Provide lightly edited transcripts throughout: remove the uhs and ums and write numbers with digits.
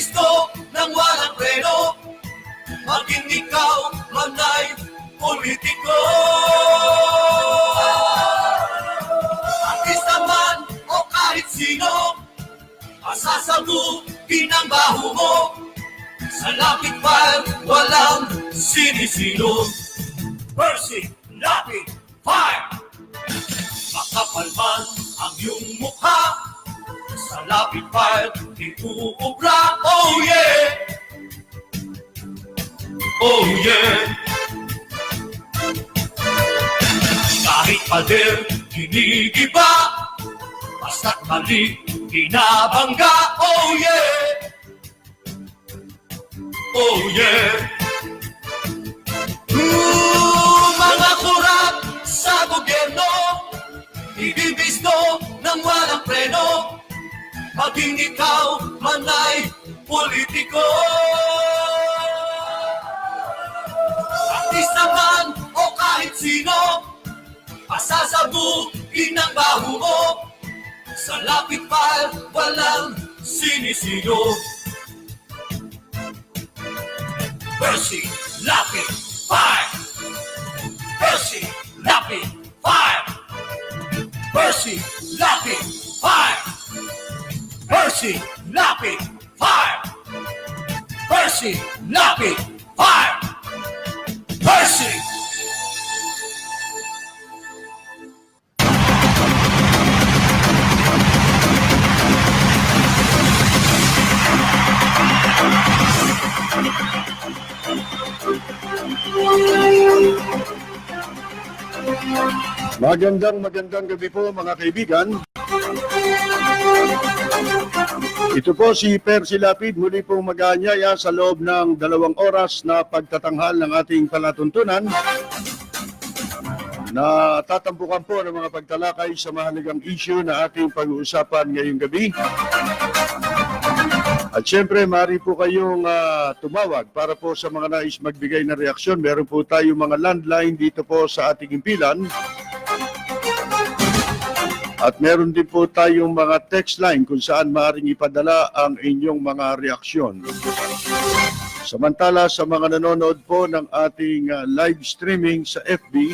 Ibibisto ng walang preno, maging ikaw man ay politiko. Artista man o kahit sino, pasasabugin ang baho mo. Sa lapit file, walang sinisino. Percy, lapit, fire! Makapal man ang iyong mukha, sa lapit file, ituubra. Oh yeah! Oh yeah! Kahit pader, ginigiba, basta't mali, binabangga. Oh yeah! Oh yeah! Mga kurap sa gobyerno, ibibisto ng walang preno, maging ikaw man ay politiko. Artista man o kahit sino, pasasabugin ang baho mo. Sa lapit file, walang sinisino. Percy, lapit, fire! Percy, lapit, fire! Percy, lapit, fire! Percy, lapit, fire! Percy, lapit, fire! Percy! Magandang gabi po mga kaibigan. Ito po si Percy Lapid, muli pong mag-aanyaya sa loob ng 2 oras na pagtatanghal ng ating palatuntunan na tatampukan po ng mga pagtalakay sa mahalagang issue na ating pag-uusapan ngayong gabi. At syempre, maaari po kayong tumawag para po sa mga nais magbigay ng reaksyon. Meron po tayong mga landline dito po sa ating impilan. At meron din po tayong mga text line kung saan maaaring ipadala ang inyong mga reaksyon. Samantala sa mga nanonood po ng ating live streaming sa FB,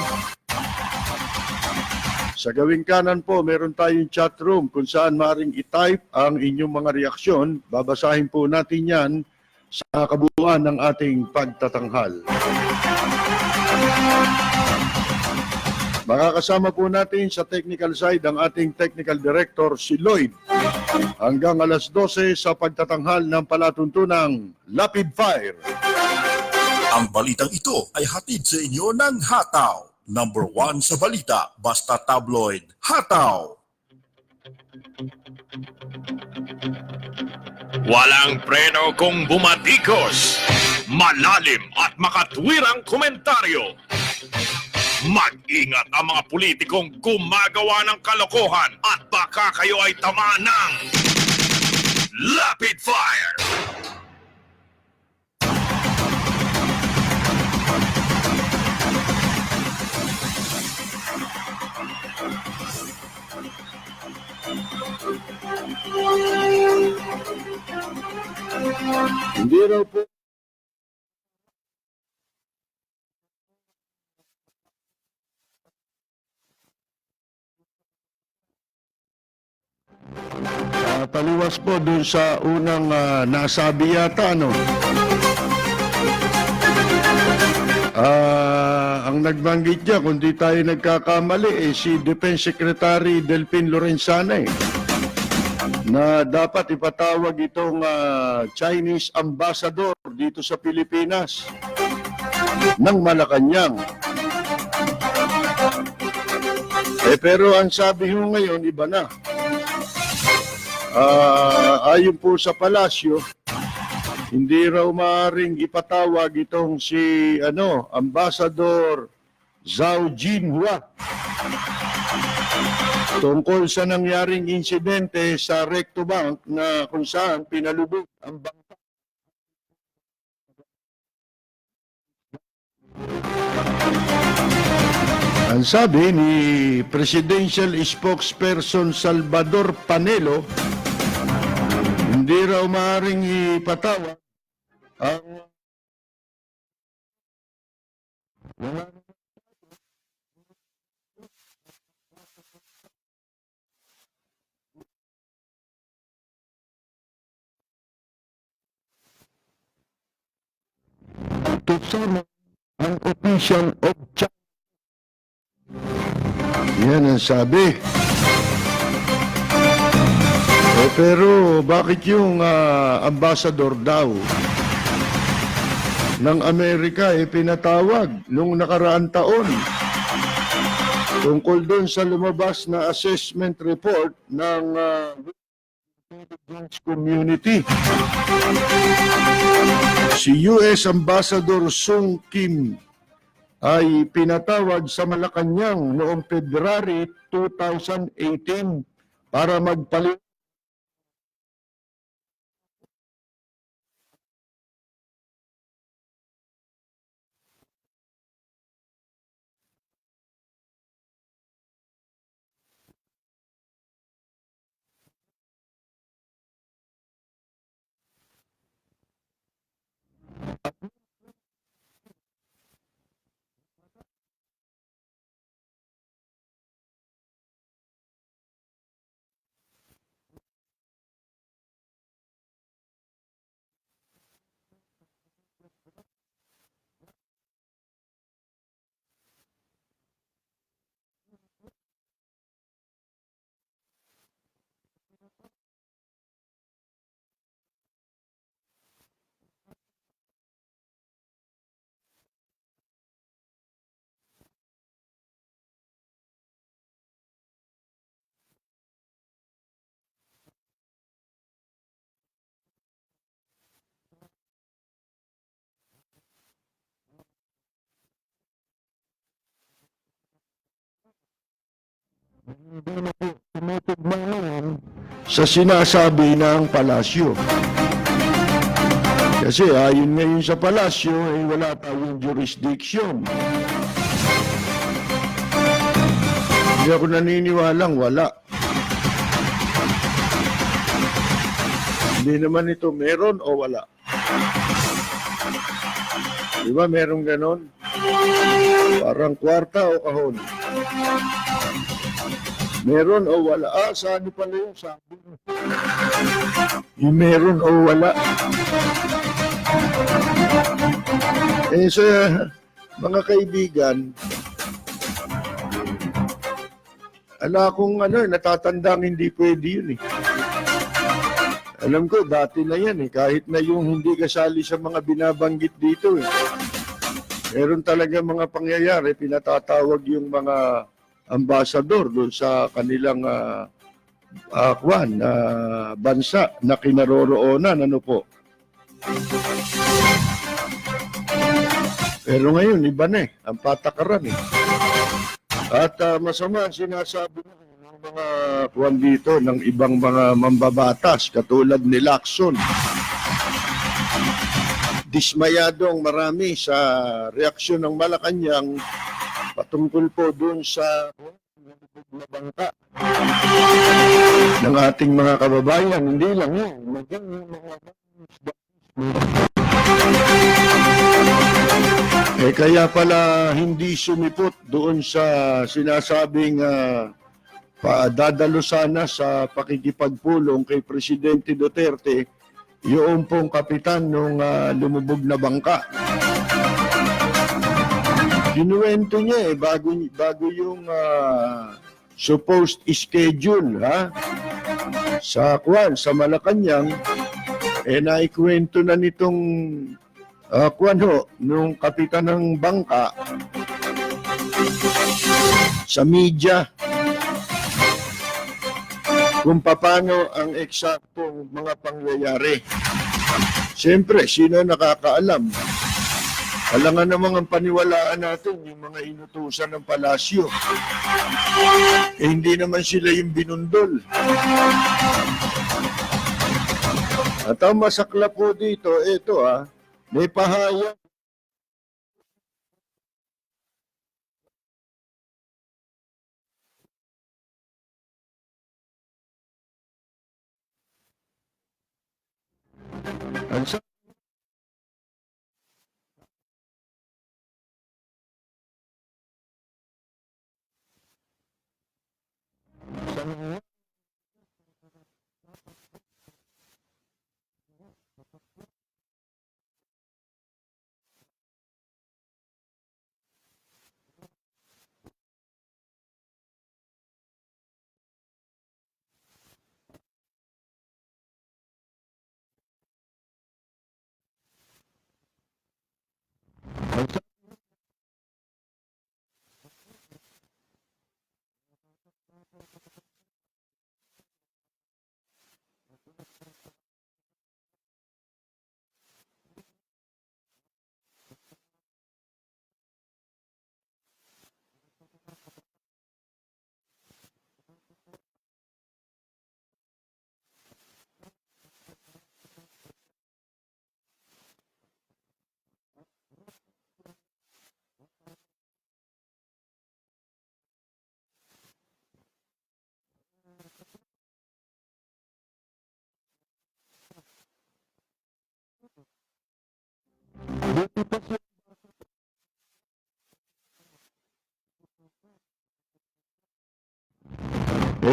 sa gawing kanan po, meron tayong chat room kung saan maaaring i-type ang inyong mga reaksyon. Babasahin po natin yan sa kabuuan ng ating pagtatanghal. Makakasama po natin sa technical side ang ating technical director, si Lloyd. Hanggang alas 12 sa pagtatanghal ng palatuntunang Lapid Fire. Ang balitang ito ay hatid sa inyo ng Hataw. Number 1 sa balita, basta tabloid, Hataw. Walang preno kung bumatikos. Malalim at makatwirang komentaryo. Mag-ingat ang mga politikong gumagawa ng kalokohan at baka kayo ay tamaan ng Lapid Fire. Hindi raw po taliwas po dun sa unang nasabi yata, no? Ang nagbanggit niya, kung di tayo nagkakamali, si Defense Secretary Delfin Lorenzana na dapat ipatawag itong Chinese ambassador dito sa Pilipinas ng Malacanang. Pero ang sabi ho ngayon, iba na. Ayon po sa palasyo, hindi raw maaaring ipatawag itong si Ambassador Zhao Jinhua tungkol sa nangyaring insidente sa Recto Bank na kung saan pinalubog ang bangka. Ang sabi ni Presidential Spokesperson Salvador Panelo, Hindi raw maaaring ipatawag ang tutunan ang official of China. Yan ang sabi. Pero bakit yung ambassador daw ng Amerika pinatawag nung nakaraang taon tungkol doon sa lumabas na assessment report ng intelligence community? Si US Ambassador Sung Kim ay pinatawag sa Malacanang noong February 2018 para magpalit hindi na po tumutugmangan sa sinasabi ng palasyo. Kasi ayon ngayon sa palasyo ay wala tayong jurisdiction. Hindi ako naniniwalang wala. Hindi naman ito meron o wala. Di ba meron ganon? Parang kwarta o kahon. Meron o wala? Saan pala yung sabi? Yung meron o wala. Sa mga kaibigan, ala kung natatandang hindi pwede yun eh. Alam ko, dati na yan eh. Kahit na yung hindi kasali sa mga binabanggit dito eh. Meron talaga mga pangyayari, pinatatawag yung mga ambassador doon sa kanilang bansa na kinaroroonan. Ano po? Pero ngayon, iba na eh. Ang patakaran eh. At masama ang sinasabi ng mga kuwan dito ng ibang mga mambabatas katulad ni Lacson. Dismayadong marami sa reaksyon ng Malacanang patungkol po doon sa na bangka ng ating mga kababayan. Hindi lang yun. Maging mga kaya pala hindi sumipot doon sa sinasabing dadalo sana sa pakikipagpulong kay Presidente Duterte yung pong kapitan ng lumubog na bangka. Kinuwento niya bago yung supposed schedule sa Malacanang naikwento na nitong nung kapitan ng bangka sa media kung paano ang eksaktong mga pangyayari. Siyempre, sino nakakaalam? Alangan namang ang paniwalaan natin yung mga inutusan ng palasyo. Hindi naman sila yung binundol. At ang masaklap po dito, ito may pahayag. Ang sa- ang sa-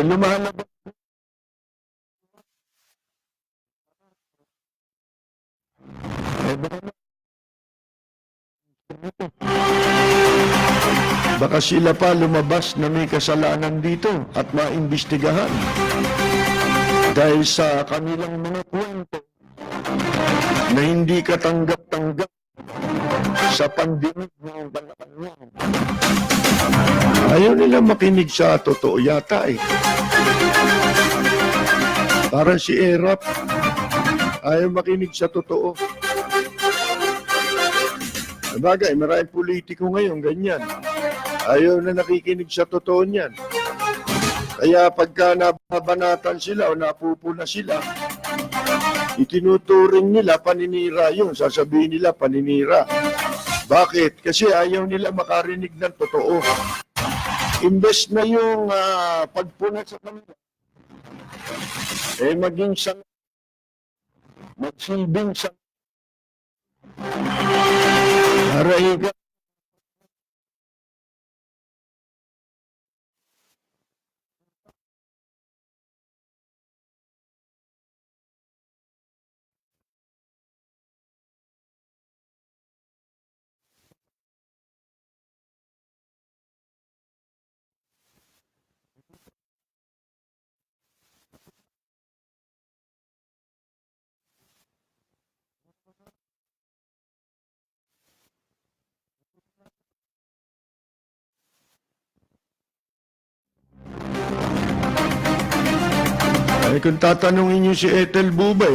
lumalabas. Baka, baka sila pa lumabas na may kasalanan dito at maimbestigahan. Dahil sa kanilang mga kwento na hindi katanggap-tanggap sa pandinig ng Malacanang. Ayaw nila makinig sa totoo yata eh. Parang si Erap, ayaw makinig sa totoo. Sabagay, maraming politiko ngayon, ganyan. Ayaw na nakikinig sa totoo niyan. Kaya pagka nababanatan sila o napupuna sila, itinuturing nila paninira yun. Sasabihin nila paninira. Bakit? Kasi ayaw nila makarinig ng totoo. Imbes na yung pagpuna sa kanila, maging sa magsilbing sa harahiga. Kung tatanungin niyo si Ethel Bubay,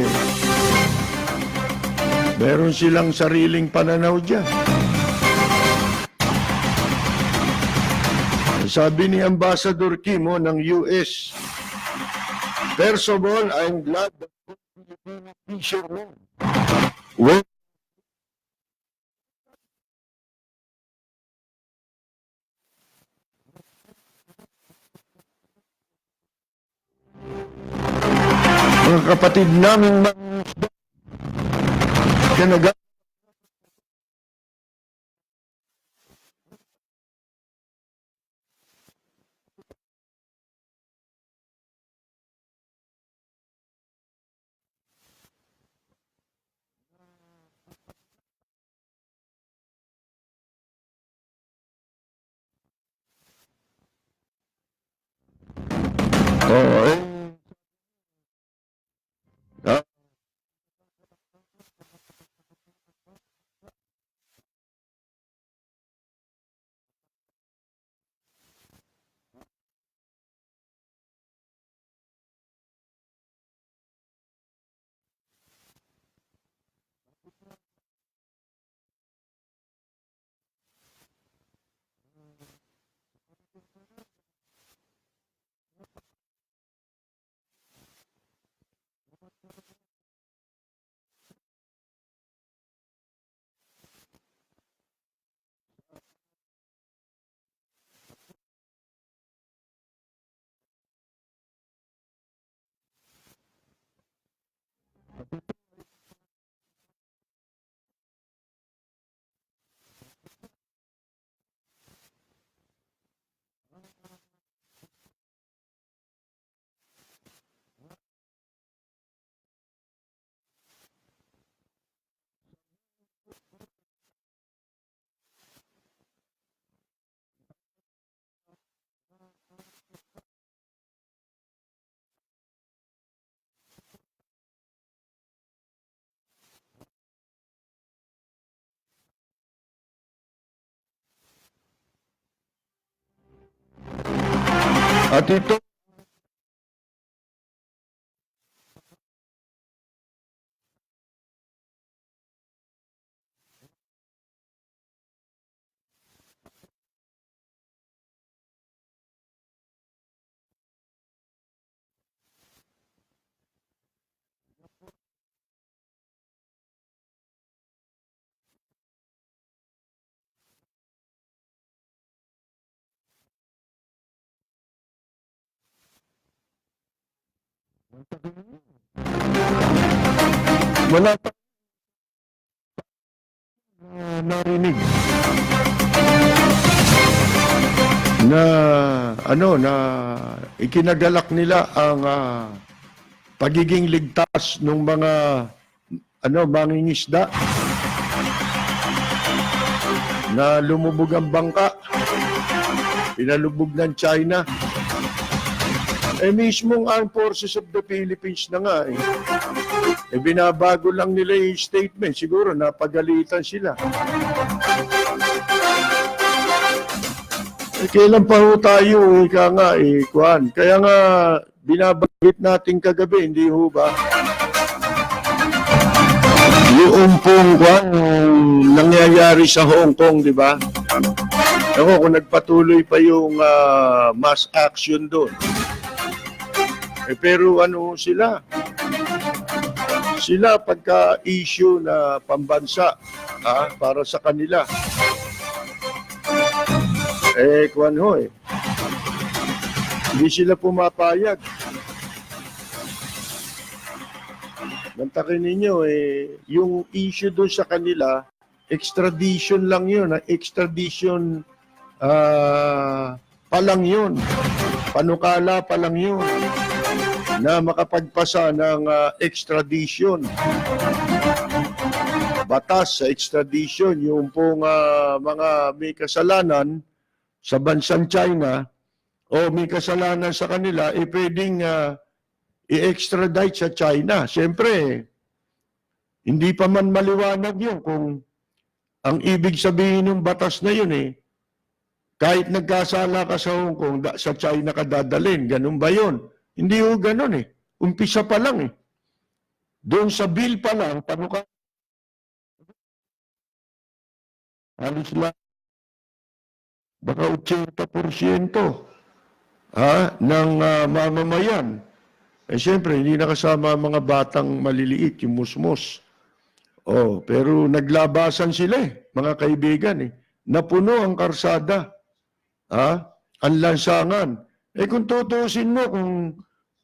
meron silang sariling pananaw dyan. Sabi ni Ambassador Kim ng US, first of all, I'm glad that Filipino fishermen went mga kapatid naming mangingisda kanaga. Oh, ah, At ito, wala pa narinig na na ikinagalak nila ang pagiging ligtas ng mga mangingisda na lumubog ang bangka, pinalubog ng China. Mismong Armed Forces of the Philippines na nga binabago lang nila yung statement. Siguro napagalitan sila. Kailan pa ho tayo, ika nga, Kwan. Kaya nga, binabagit natin kagabi, hindi ho ba? Yung pong, Kwan, nangyayari sa Hong Kong, di ba? Ako, kung nagpatuloy pa yung mass action doon. Pero ano sila? Sila pagka-issue na pambansa para sa kanila. Kwan ho hindi sila pumapayag. Mantakin ninyo yung issue doon sa kanila, extradition lang yun. Extradition pa lang yun. Panukala pa lang yun na makapagpasa ng extradition. Batas sa extradition, yung pong mga may kasalanan sa bansang China o may kasalanan sa kanila, pwedeng i-extradite sa China. Siyempre, hindi pa man maliwanag yun kung ang ibig sabihin ng batas na yun kahit nagkasala ka sa Hong Kong, sa China ka dadalhin. Ganun ba yun? Hindi ho ganun Umpisa pa lang Doon sa bill pa lang, halos lang, baka 80% ng mamamayan. Siyempre, hindi nakasama mga batang maliliit, yung musmos. Pero naglabasan sila mga kaibigan Napuno ang karsada. Ang lansangan. Kung tutusin mo, kung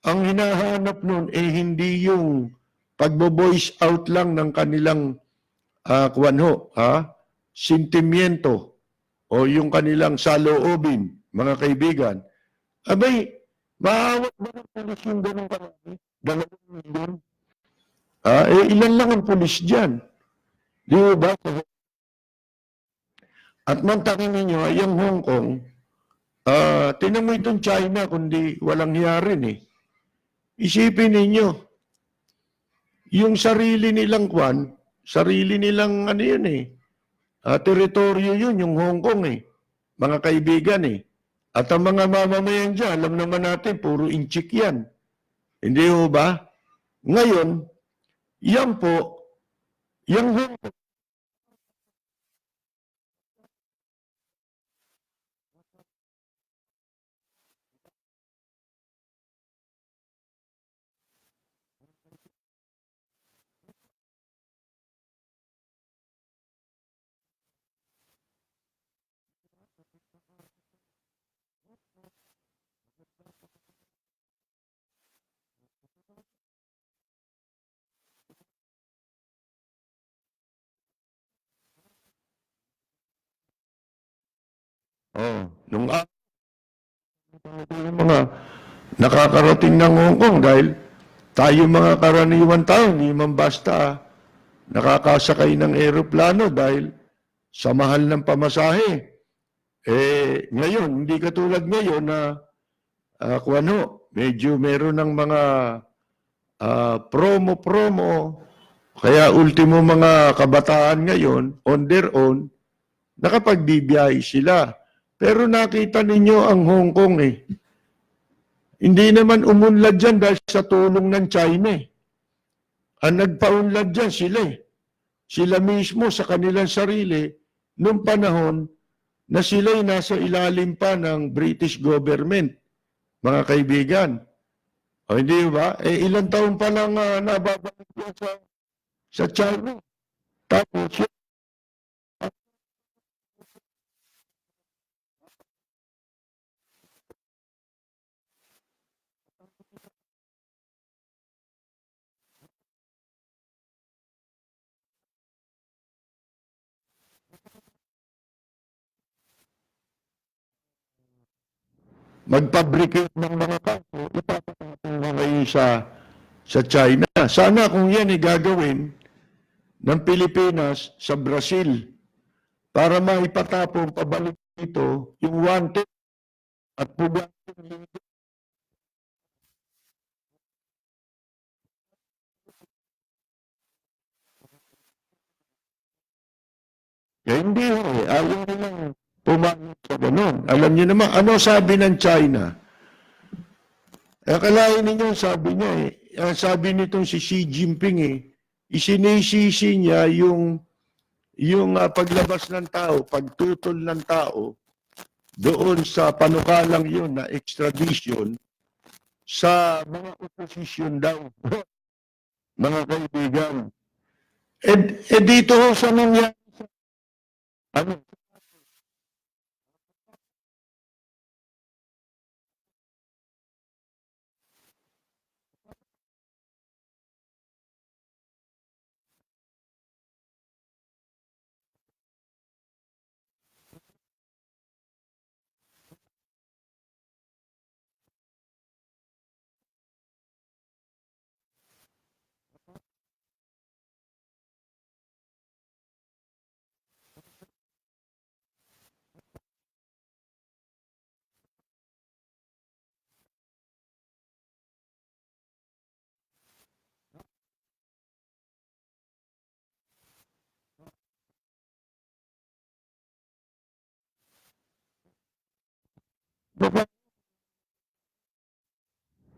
ang hinahanap nun hindi yung pagbo-voice out lang ng kanilang sentimiento o yung kanilang saloobin, mga kaibigan, abay, maawat ba ng pulis yung ganun karami? 2 milyon? Ilan lang ang pulis dyan? Di ba? At mantakin ninyo, yung Hong Kong, tinan mo itong China, kundi walang hiya rin Isipin ninyo, yung sarili nilang sarili nilang teritoryo yun, yung Hong Kong mga kaibigan At ang mga mamamayan dyan, alam naman natin, puro inchik yan. Hindi ho ba? Ngayon, yan po, yung Hong Kong, nung mga nakakarating ng Hong Kong dahil tayo mga karaniwan tao, hindi man basta nakakasakay ng eroplano dahil sa mahal ng pamasahe. Ngayon, hindi katulad ngayon na medyo meron ng mga promo, kaya ultimo mga kabataan ngayon, on their own, nakapagbibiyahe sila. Pero nakita ninyo ang Hong Kong Hindi naman umunlad dyan dahil sa tulong ng China. Ang nagpaunlad dyan sila. Sila mismo sa kanilang sarili noong panahon na sila'y nasa ilalim pa ng British government, mga kaibigan. O hindi ba? Ilang taon pa lang nababalik yan sa China. Tapos magpabricate ng mga kaso, ipapatapon na kayo sa China. Sana kung yan gagawin ng Pilipinas sa Brazil para maipatapon pabalik dito yung wanted at pugatong leader. Hindi ayaw nilang pumayag sa ganun. Alam niyo naman, ano sabi ng China? Akalain ninyo, sabi niya sabi nitong si Xi Jinping isinisisi niya yung paglabas ng tao, pagtutol ng tao doon sa panukalang yun na extradition sa mga opposition daw. Mga kaibigan. Dito sa nangyari ano?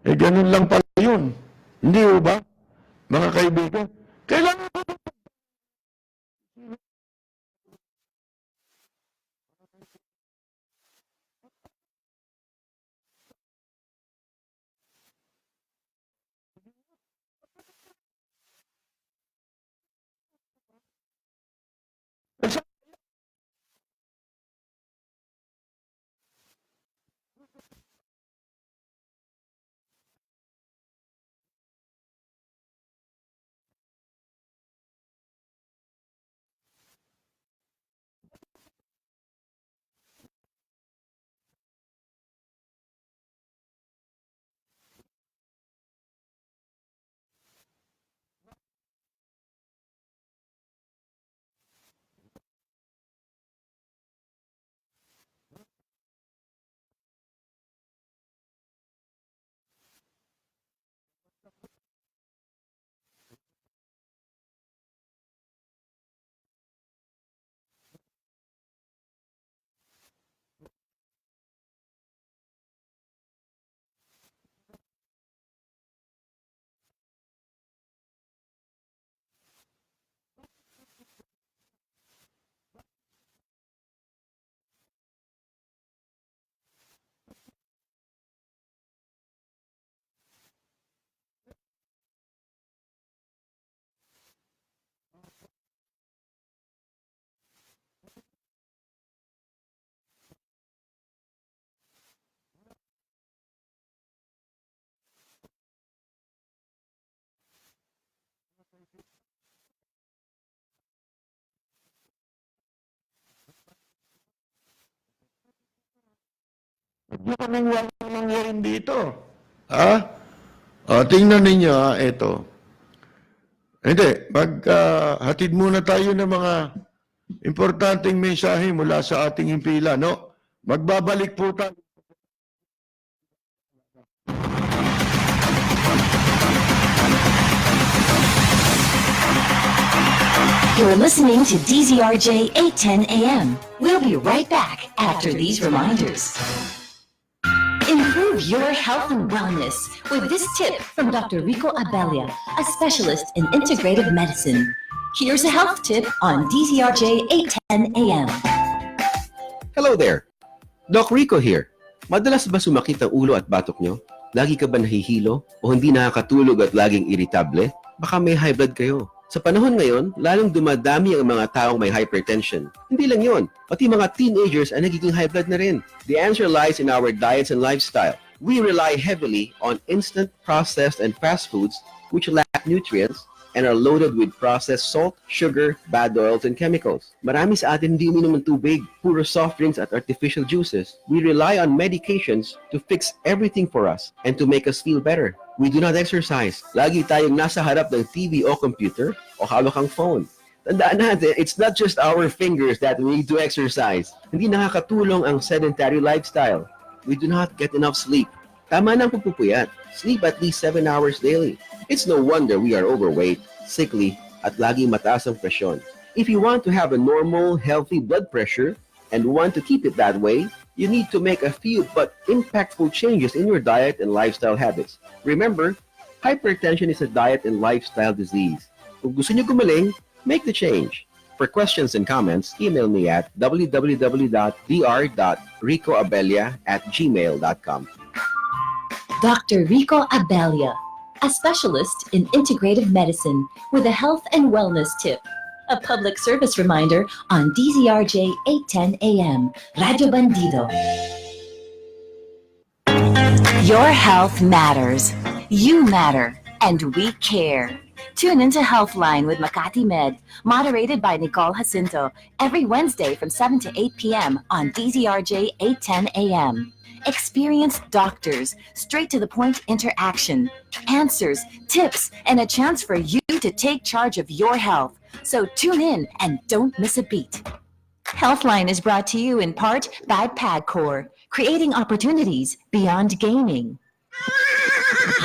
Ganun lang pala yun. Hindi ba? Mga kaibigan, kailangan ko Hindi ko nang walang nangyari dito. Ha? Tingnan ninyo, ito. Hindi, hatid muna tayo ng mga importanteng mensahe mula sa ating himpilan, no? Magbabalik po tayo. You're listening to DZRJ 810 AM. We'll be right back after these reminders. Improve improve your health and wellness with this tip from Dr. Rico Abella, a specialist in integrative medicine. Here's a health tip on DZRJ 810 AM. Hello there! Doc Rico here. Madalas ba sumakit ang ulo at batok nyo? Lagi ka ba nahihilo o hindi nakakatulog at laging iritable? Baka may high blood kayo. Sa panahon ngayon, lalong dumadami ang mga taong may hypertension. Hindi lang yon, pati mga teenagers ay nagiging high blood na rin. The answer lies in our diets and lifestyle. We rely heavily on instant, processed, and fast foods which lack nutrients and are loaded with processed salt, sugar, bad oils, and chemicals. Marami sa atin hindi uminom ng tubig, puro soft drinks at artificial juices. We rely on medications to fix everything for us and to make us feel better. We do not exercise. Lagi tayong nasa harap ng TV o computer o hawak ang phone. Tandaan natin, it's not just our fingers that we need to exercise. Hindi nakakatulong ang sedentary lifestyle. We do not get enough sleep. Tama na ang pagpupuyat. Sleep at least 7 hours daily. It's no wonder we are overweight, sickly, at laging mataas ang presyon. If you want to have a normal, healthy blood pressure and want to keep it that way, you need to make a few but impactful changes in your diet and lifestyle habits. Remember, hypertension is a diet and lifestyle disease. Kung gusto niyo gumaling, make the change. For questions and comments, email me at www.dr.ricoabella@gmail.com. Dr. Rico Abella, a specialist in integrative medicine with a health and wellness tip. A public service reminder on DZRJ 810 AM, Radio Bandido. Your health matters. You matter. And we care. Tune into Healthline with Makati Med, moderated by Nicole Jacinto, every Wednesday from 7 to 8 p.m. on DZRJ 810 AM. Experienced doctors, straight-to-the-point interaction, answers, tips, and a chance for you to take charge of your health. So tune in and don't miss a beat. Healthline is brought to you in part by PAGCOR, creating opportunities beyond gaming.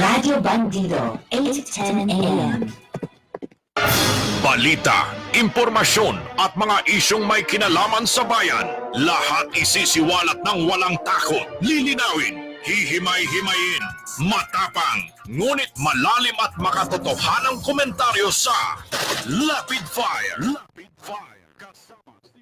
Radio Bandido, 810 AM. Balita, impormasyon at mga isyong may kinalaman sa bayan. Lahat isisiwalat ng walang takot. Lilinawin, hihimay-himayin, matapang, ngunit malalim at makatotohanang komentaryo sa Lapid Fire. Lapid Fire. Kasama si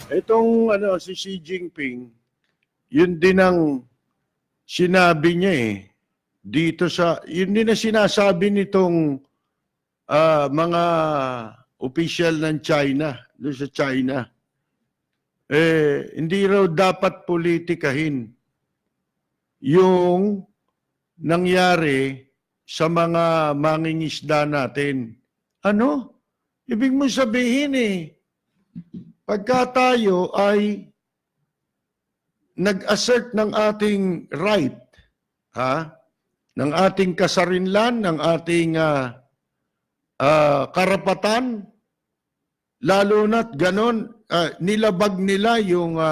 Itong si Xi Jinping, yun din ang sinabi niya dito yun din ang sinasabi nitong mga official ng China, doon sa China. Hindi raw dapat politikahin yung nangyari sa mga mangingisda natin. Ano? Ibig mo sabihin pagka tayo ay nag-assert ng ating right, ng ating kasarinlan, ng ating karapatan, lalo na't ganon, nilabag nila yung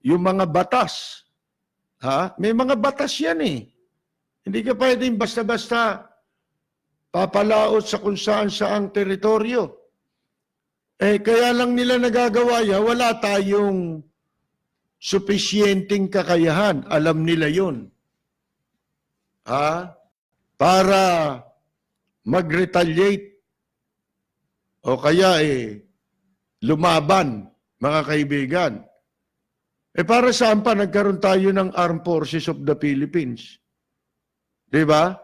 mga batas. May mga batas yan Hindi ka pwedeng basta-basta papalaot sa kung saan-saang teritoryo. Kaya lang nila nagagawa wala tayong supisyenteng kakayahan. Alam nila yun. Para mag-retaliate o kaya lumaban, mga kaibigan. Para saan pa nagkaroon tayo ng Armed Forces of the Philippines? Diba?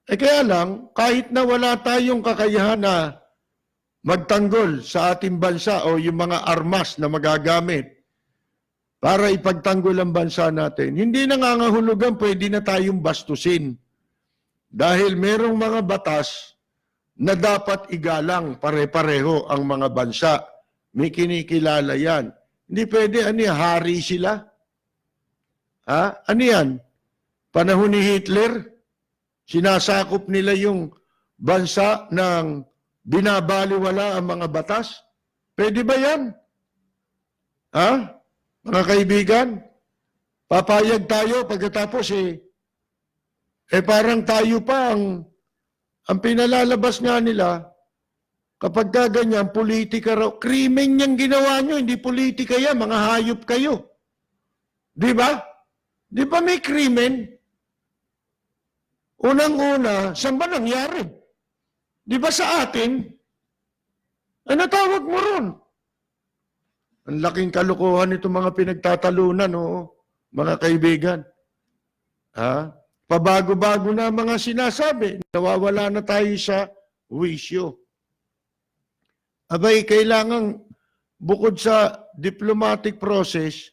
Kaya lang, kahit na wala tayong kakayahan na magtanggol sa ating bansa o yung mga armas na magagamit para ipagtanggol ang bansa natin, hindi nangangahulugan pwede na tayong bastusin. Dahil merong mga batas na dapat igalang pare-pareho ang mga bansa. May kinikilala yan. Hindi pwede, hari sila? Ano yan? Panahon ni Hitler? Sinasakop nila yung bansa ng binabaliwala ang mga batas? Pwede ba yan? Mga kaibigan, papayag tayo pagkatapos parang tayo pa ang pinalalabas nga nila kapag ganyan, politika raw. Krimen niyang ginawa nyo, hindi politika yan, mga hayop kayo. Di ba? Di ba may krimen? Unang-una, saan ba nangyari? Di ba sa atin? Ano tawag mo ron? Ang laking kalokohan itong mga pinagtatalunan, mga kaibigan. Ha? Pabago-bago na mga sinasabi. Nawawala na tayo sa wisyo. Abay, kailangan bukod sa diplomatic process,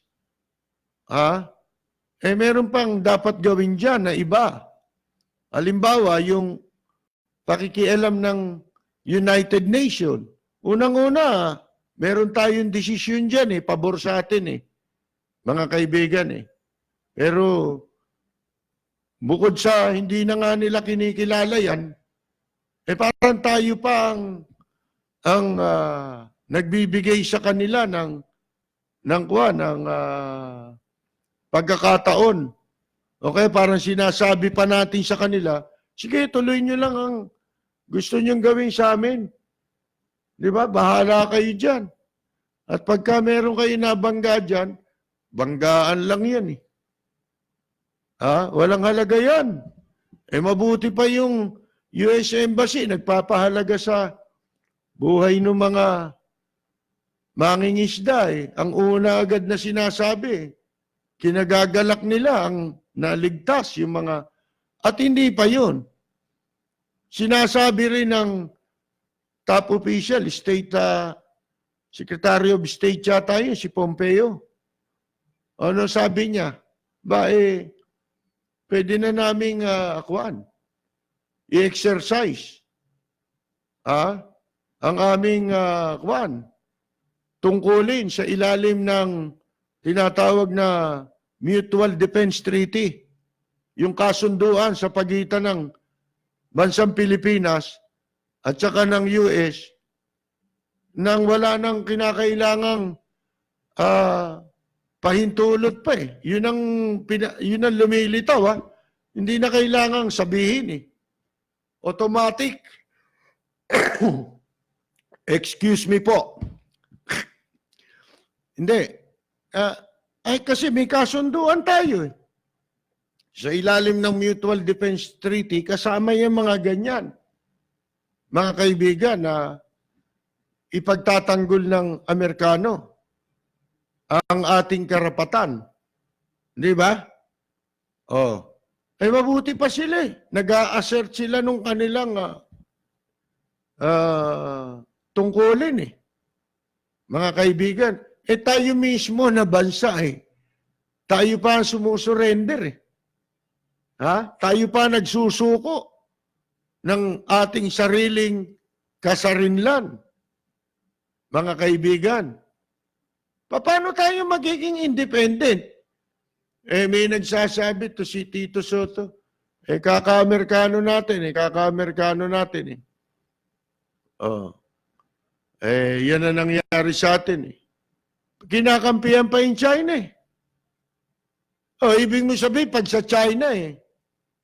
meron pang dapat gawin dyan na iba. Halimbawa, yung pakikialam ng United Nations. Unang-una, meron tayong desisyon dyan pabor sa atin mga kaibigan Pero, bukod sa hindi na nga nila kinikilala yan, parang tayo pa ang nagbibigay sa kanila ng pagkakataon. Okay, parang sinasabi pa natin sa kanila, sige, tuloy nyo lang ang gusto nyong gawin sa amin. Di ba? Bahala kayo dyan. At pagka meron kayo nabangga dyan, banggaan lang yan Walang halaga yan. Mabuti pa yung US Embassy, nagpapahalaga sa buhay ng mga mangingisda Ang una agad na sinasabi, kinagagalak nila ang naligtas yung mga, at hindi pa yun. Sinasabi rin ng top official, Secretary of State yata yun, si Pompeo. Ano sabi niya? Pwede na naming i-exercise ang aming tungkulin sa ilalim ng tinatawag na Mutual Defense Treaty, yung kasunduan sa pagitan ng bansang Pilipinas at saka ng US nang wala nang kinakailangang pahintulot pa Yun ang lumilitaw Hindi na kailangang sabihin Automatic. Excuse me po. Hindi. Kasi may kasunduan tayo Sa ilalim ng Mutual Defense Treaty, kasama yung mga ganyan. Mga kaibigan na ipagtatanggol ng Amerikano ang ating karapatan. Di ba? Mabuti pa sila Nag-a-assert sila nung kanilang tungkulin Mga kaibigan, tayo mismo na bansa tayo pa ang sumusurrender Tayo pa nagsusuko ng ating sariling kasarinlan. Mga kaibigan, paano tayo magiging independent? May nagsasabi to si Tito Soto, kaka-Amerikano natin, kaka-Amerikano natin yan na nangyari sa atin Kinakampihan pa yung China ibig mo sabihin, pag sa China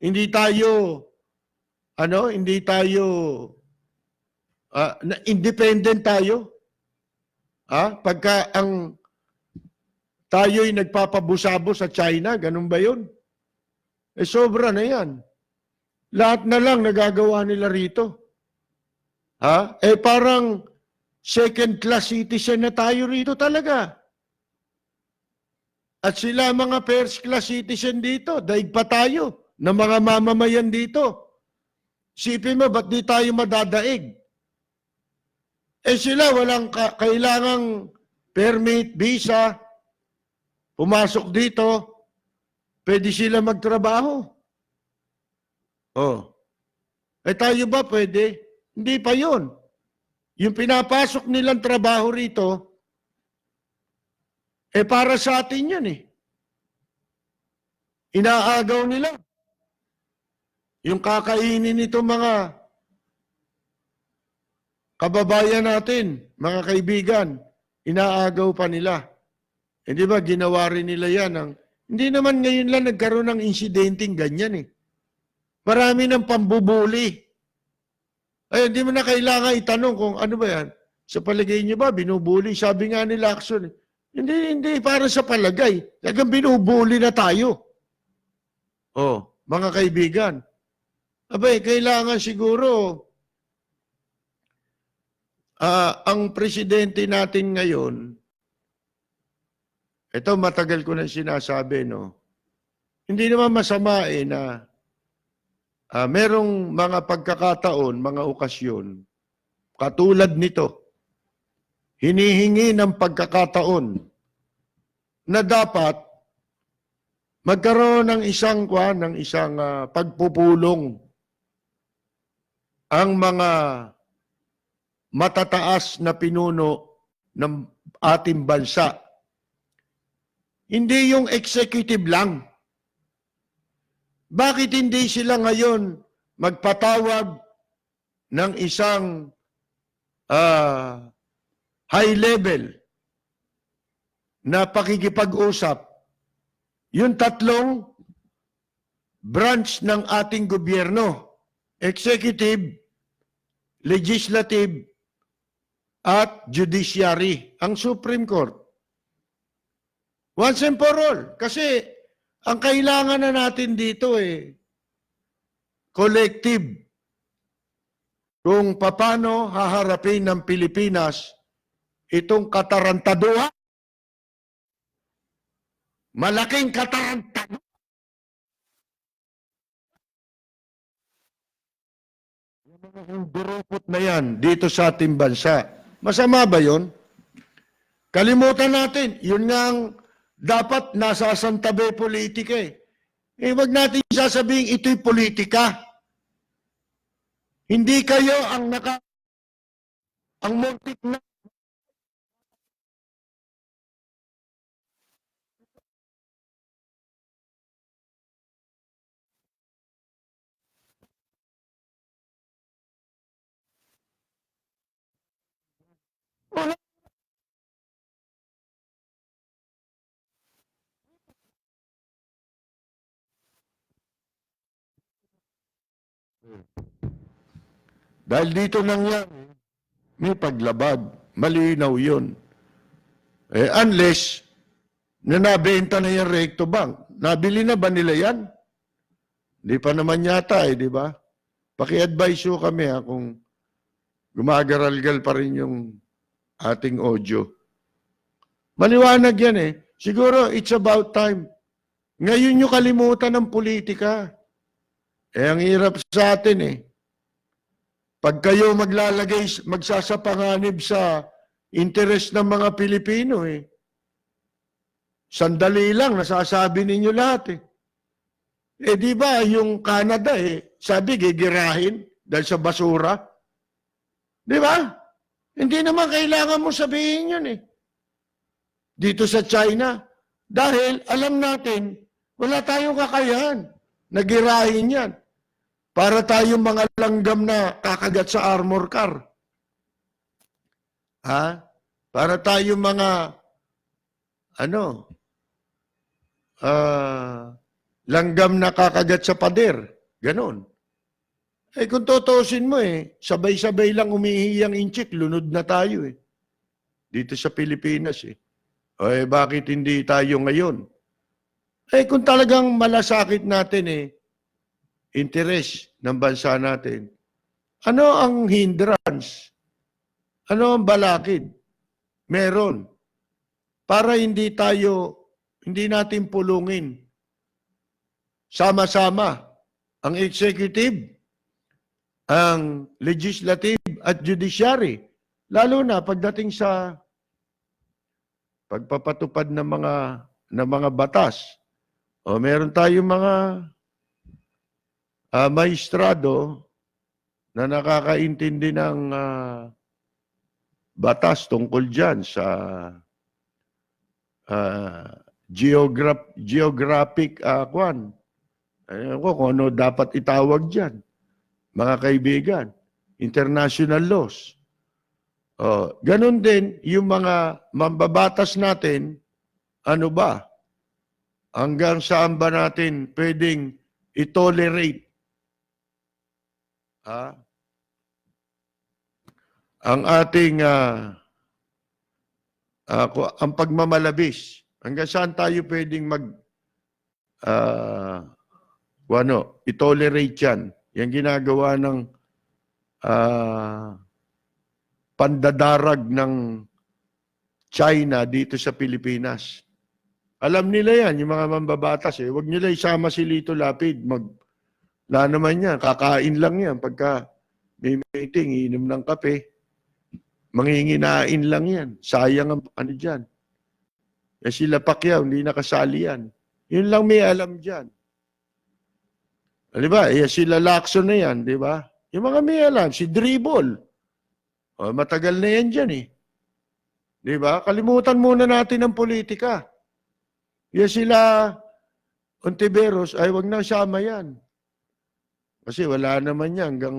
hindi tayo independent tayo. Pagka ang tayo'y nagpapabusabu sa China, ganun ba yun? Sobra na yan. Lahat na lang nagagawa nila rito. Parang second-class citizen na tayo rito talaga. At sila mga first-class citizen dito, daig pa tayo na mga mamamayan dito. Sipin mo, ba't di tayo madadaig? Sila walang kailangang permit, visa, pumasok dito, pwede sila magtrabaho. Tayo ba pwede? Hindi pa yun. Yung pinapasok nilang trabaho rito, para sa atin yun Inaagaw nila. Yung kakainin nito mga kababayan natin, mga kaibigan, inaagaw pa nila. di ba, ginawa rin nila yan. Hindi naman ngayon lang nagkaroon ng insidenteng ganyan eh. Marami ng pambubuli. Ay, hindi mo na kailangan itanong kung ano ba yan. Sa palagay niyo ba, binubuli? Sabi nga ni Lacson, hindi, para sa palagay. Talagang binubuli na tayo. Oh, mga kaibigan. Abay, kailangan siguro, ang presidente natin ngayon, ito matagal ko na sinasabi, no? Hindi naman masama na merong mga pagkakataon, mga okasyon, katulad nito, hinihingi ng pagkakataon na dapat magkaroon ng isang pagpupulong ang mga matataas na pinuno ng ating bansa. Hindi yung executive lang. Bakit hindi sila ngayon magpatawag ng isang high level na pakikipag-usap? Yung tatlong branch ng ating gobyerno, executive, legislative, at judiciary, ang Supreme Court. Once and for all. Kasi ang kailangan na natin dito collective. Kung paano haharapin ng Pilipinas itong katarantaduhan. Malaking katarantado. Yung durupot na yan dito sa ating bansa. Masama ba yun? Kalimutan natin. Yun nga ang dapat nasasantabi politika wag natin sasabihin ito'y politika. Hindi kayo ang muntik na dahil dito nangyari, may paglabag. Malinaw yun. Unless na nabenta na yung Recto Bank. Nabili na ba nila yan? Di pa naman yata di ba? Paki-advise ko kami kung gumagaralgal pa rin yung ating audio. Maliwanag yan Siguro it's about time. Ngayon nyo kalimutan ng politika. Ang hirap sa atin Pag kayo magsasapanganib sa interes ng mga Pilipino sandali lang, nasasabi ninyo lahat di ba, yung Canada sabi gigirahin dahil sa basura. Di ba? Hindi naman kailangan mo sabihin yun Dito sa China, dahil alam natin, wala tayong kakayahan. Nagirahin yan. Para tayong mga langgam na kakagat sa armor car. Para tayong mga langgam na kakagat sa pader. Ganon. Kung tutusin mo sabay-sabay lang umihiyang inchik, lunod na tayo Dito sa Pilipinas bakit hindi tayo ngayon? Kung talagang malasakit natin interes ng bansa natin, ano ang hindrance? Ano ang balakid? Meron. Para hindi natin pulungin. Sama-sama ang executive, ang legislative at judiciary. Lalo na pagdating sa pagpapatupad ng mga batas. Meron tayong mga maestrado na nakakaintindi ng batas tungkol dyan sa geographic kung ano dapat itawag dyan. Mga kaibigan, international laws. Ganun din yung mga mambabatas natin ano ba? Hanggang saan ba natin pwedeng i-tolerate ang ating ang pagmamalabis? Hanggang saan tayo pwedeng i-tolerate yan? Yung ginagawa ng pandadarag ng China dito sa Pilipinas. Alam nila yan, yung mga mambabatas. Huwag nila isama si Lito Lapid. Wala naman yan, kakain lang yan. Pagka may meeting, inom ng kape, manginginain lang yan. Sayang ang ano dyan. Sila Pacquiao, hindi nakasali yan. Yun lang may alam dyan. Di ba? Sila Lacson na yan, di ba? Yung mga may alam, si Dribble. Matagal na yan dyan eh. Di ba? Kalimutan muna natin ang politika. Sila Ontiveros, ay wag na sama yan. Kasi wala naman yan. Hanggang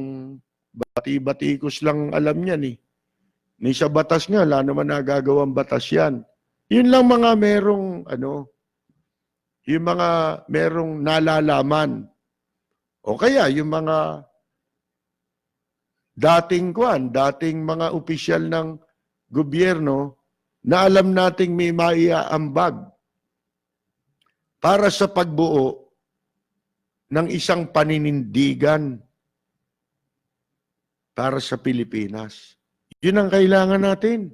bati-batikos lang alam yan eh. Ni sa batas nga, wala naman nagagawang batas yan. Yun lang mga merong, yung mga merong nalalaman. O kaya, yung mga dating mga opisyal ng gobyerno na alam nating may maiaambag para sa pagbuo ng isang paninindigan para sa Pilipinas. Yun ang kailangan natin.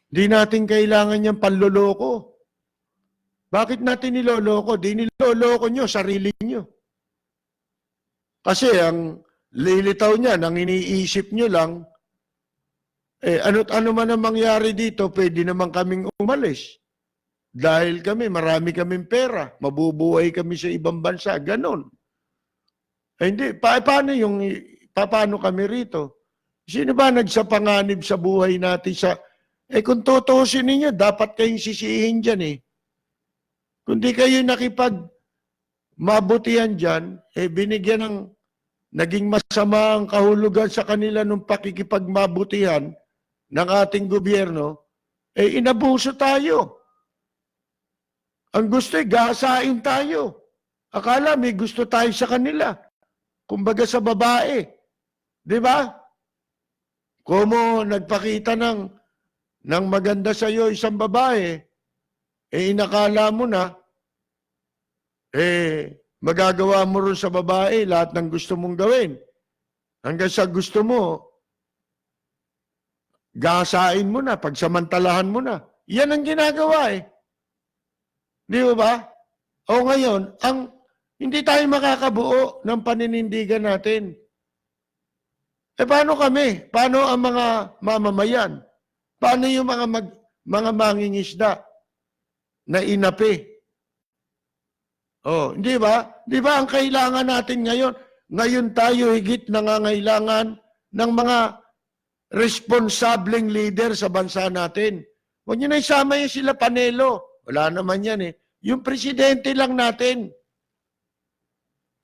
Hindi natin kailangan yung panloloko. Bakit natin niloloko? Di niloloko nyo, sarili nyo. Kasi ang lilitaw niya, ang iniisip nyo lang, ano man ang mangyari dito, pwede naman kaming umalis. Dahil marami kaming pera, mabubuhay kami sa ibang bansa, ganon. Hindi, paano kami rito? Sino ba nagsapanganib sa buhay natin kung tutusin ninyo, dapat kayong sisihin dyan eh. Kung di kayo mabutihan dyan, binigyan ng naging masama ang kahulugan sa kanila nung pakikipagmabutihan ng ating gobyerno, inabuso tayo. Ang gusto gahasain tayo. Akala may gusto tayo sa kanila. Kumbaga sa babae. Di ba? Kumo nagpakita ng maganda sa iyo isang babae, inakala mo na, magagawa mo rin sa babae lahat ng gusto mong gawin. Hanggang sa gusto mo, gahasain mo na, pagsamantalahan mo na. Yan ang ginagawa eh. Di ba? O ngayon, hindi tayo makakabuo ng paninindigan natin. Paano kami? Paano ang mga mamamayan? Paano yung mga mangingisda na inapi? Hindi ba? Di ba ang kailangan natin ngayon tayo higit nangangailangan ng mga responsableng leader sa bansa natin. Huwag nyo na isama yung sila Panelo. Wala naman yan eh. Yung presidente lang natin.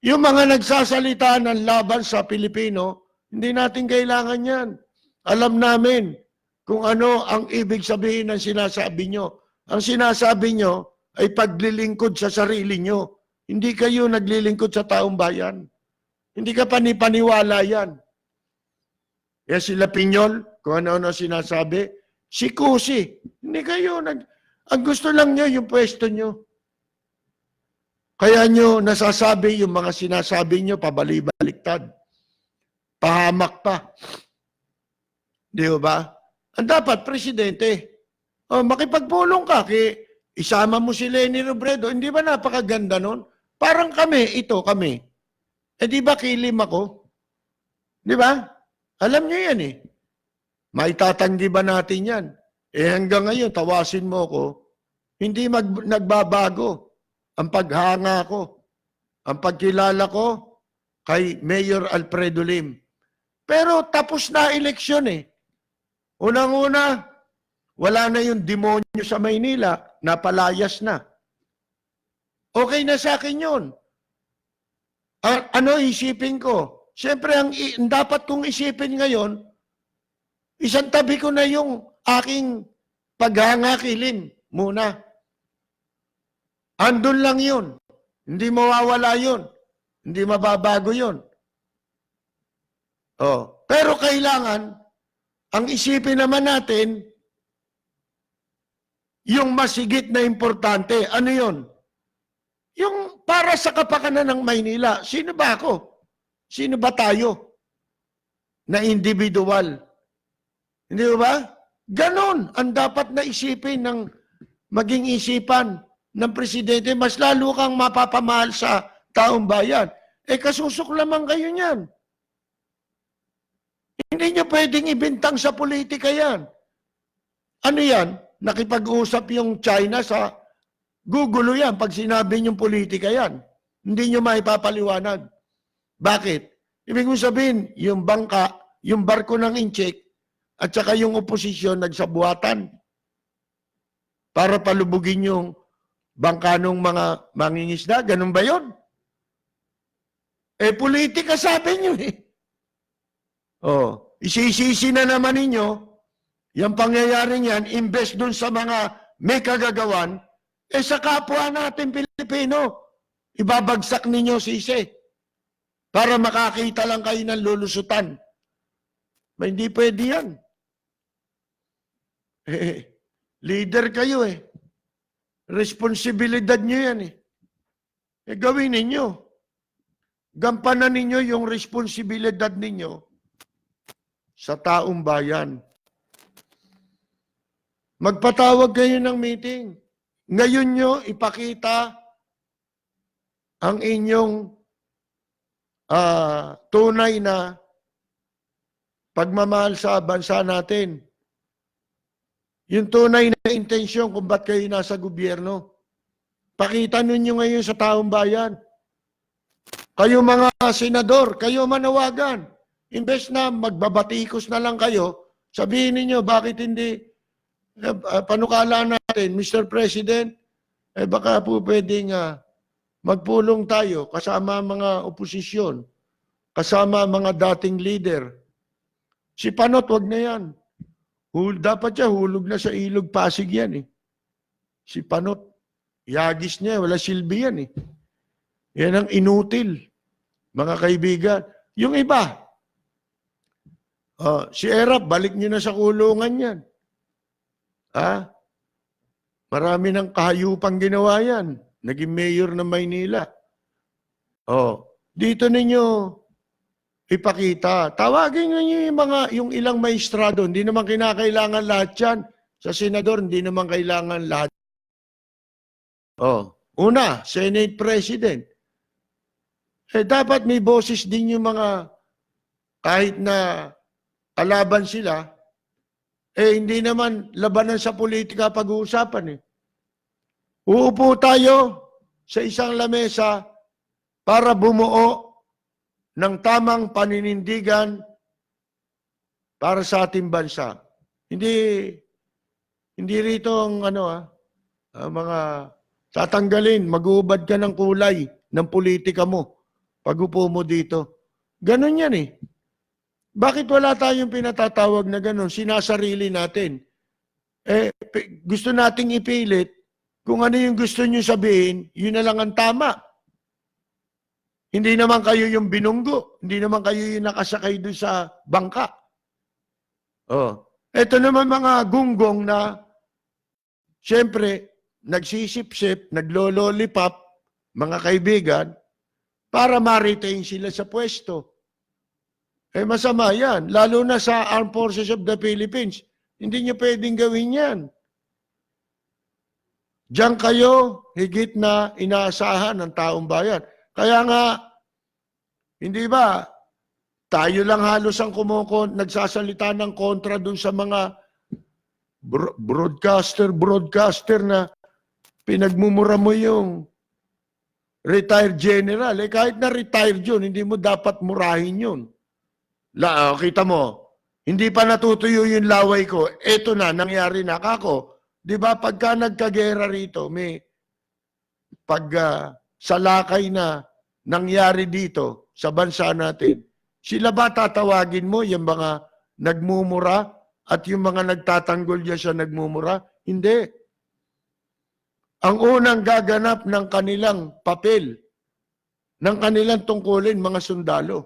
Yung mga nagsasalita ng laban sa Pilipino, hindi natin kailangan yan. Alam namin kung ano ang ibig sabihin ng sinasabi nyo. Ang sinasabi nyo ay paglilingkod sa sarili nyo. Hindi kayo naglilingkod sa taong bayan. Hindi ka panipaniwala yan. Sila Piñol, kung ano-ano sinasabi, si Kusi, hindi kayo ang gusto lang nyo yung pwesto nyo. Kaya nyo nasasabi yung mga sinasabi nyo, pabali-baliktad. Pahamak pa. Di ba? Ang dapat, presidente, makipagpulong ka, isama mo si Leni Robredo, hindi ba napakaganda nun? Parang kami. Di ba kilim ako? Di ba? Alam nyo yan eh. Maitatanggi ba natin yan? Hanggang ngayon, tawasin mo ko, hindi nagbabago ang paghanga ko, ang pagkilala ko kay Mayor Alfredo Lim. Pero tapos na eleksyon eh. Unang-una, wala na yung demonyo sa Maynila, napalayas na. Okay na sa akin yun. Ano isipin ko? Siyempre, ang dapat kong isipin ngayon, isang tabi ko na yung aking paghanga kay Lim. muna. Andun lang yun. Hindi mawawala yun. Hindi mababago yun. Oh. Pero kailangan, ang isipin naman natin, yung masigit na importante. Ano yun? Yung para sa kapakanan ng Maynila. Sino ba ako? Sino ba tayo? Na individual. Hindi ba? Ganon ang dapat na isipin ng maging isipan ng presidente. Mas lalo kang mapapamahal sa taong bayan. Kasusok lamang kayo niyan. Hindi niyo pwedeng ibintang sa politika yan. Ano yan? Nakipag-usap yung China sa gugulo yan pag sinabi niyong politika yan. Hindi niyo maipapaliwanag. Bakit? Ibig mo sabihin, yung bangka, yung barko ng Inchik, at saka yung oposisyon nagsabuatan para palubugin yung bangka ng mga mangingisda. Ganun ba yun? Politika sabi niyo eh. Oh, isisisi na naman ninyo yung pangyayaring yan, imbes dun sa mga may kagagawan, sa kapwa natin Pilipino, ibabagsak ninyo sisi para makakita lang kayo ng lulusutan. Hindi pwede yan. Leader kayo eh. Responsibilidad nyo yan eh. Gawin ninyo. Gampanan ninyo yung responsibilidad ninyo sa taong bayan. Magpatawag kayo ng meeting. Ngayon nyo ipakita ang inyong tunay na pagmamahal sa bansa natin. Yung tunay na intensyon kung ba't kayo nasa gobyerno. Pakita ninyo ngayon sa taong bayan. Kayo mga senador, kayo manawagan. Imbes na magbabatikos na lang kayo, sabihin ninyo bakit hindi panukala natin, Mr. President, baka po pwedeng magpulong tayo kasama mga oposisyon, kasama mga dating leader. Si Panot, wag na yan. Dapat siya, hulog na sa ilog Pasig yan eh. Si Panot, yagis niya, wala silbi yan eh. Yan ang inutil, mga kaibigan. Yung iba, si Erap, balik niyo na sa kulungan yan. Marami ng kahayupang ginawa yan. Naging mayor ng Maynila. Dito ninyo ipakita. Tawagin niyo yung ilang maestrado. Hindi naman kinakailangan lahat yan. Sa senador, hindi naman kailangan lahat. Una, Senate President. Dapat may boses din yung mga kahit na kalaban sila, hindi naman labanan sa politika pag-uusapan eh. Uupo tayo sa isang lamesa para bumuo ng tamang paninindigan para sa ating bansa. Hindi rito ang mga tatanggalin, mag-uubad ka ng kulay ng politika mo pag upo mo dito. Ganon yan eh. Bakit wala tayong pinatatawag na gano'n? Sinasarili natin. Gusto nating ipilit, kung ano yung gusto nyo sabihin, yun na lang ang tama. Hindi naman kayo yung binunggo. Hindi naman kayo yung nakasakay doon sa bangka. Ito naman mga gunggong na, siyempre, nagsisip-sip, naglololipap, mga kaibigan, para ma-retain sila sa pwesto. Masama yan. Lalo na sa Armed Forces of the Philippines. Hindi nyo pwedeng gawin yan. Diyan kayo, higit na inaasahan ng taong bayan. Kaya nga, hindi ba, tayo lang halos ang nagsasalita ng kontra dun sa mga broadcaster na pinagmumura mo yung retired general. Kahit na retired yun, hindi mo dapat murahin yun. Kita mo, hindi pa natutuyo yung laway ko. Eto na, nangyari na. Kako, di ba pagka nagkagera rito, may salakay na nangyari dito sa bansa natin, sila ba tatawagin mo yung mga nagmumura at yung mga nagtatanggol dyan sa nagmumura? Hindi. ang unang gaganap ng kanilang papel, ng kanilang tungkulin, mga sundalo.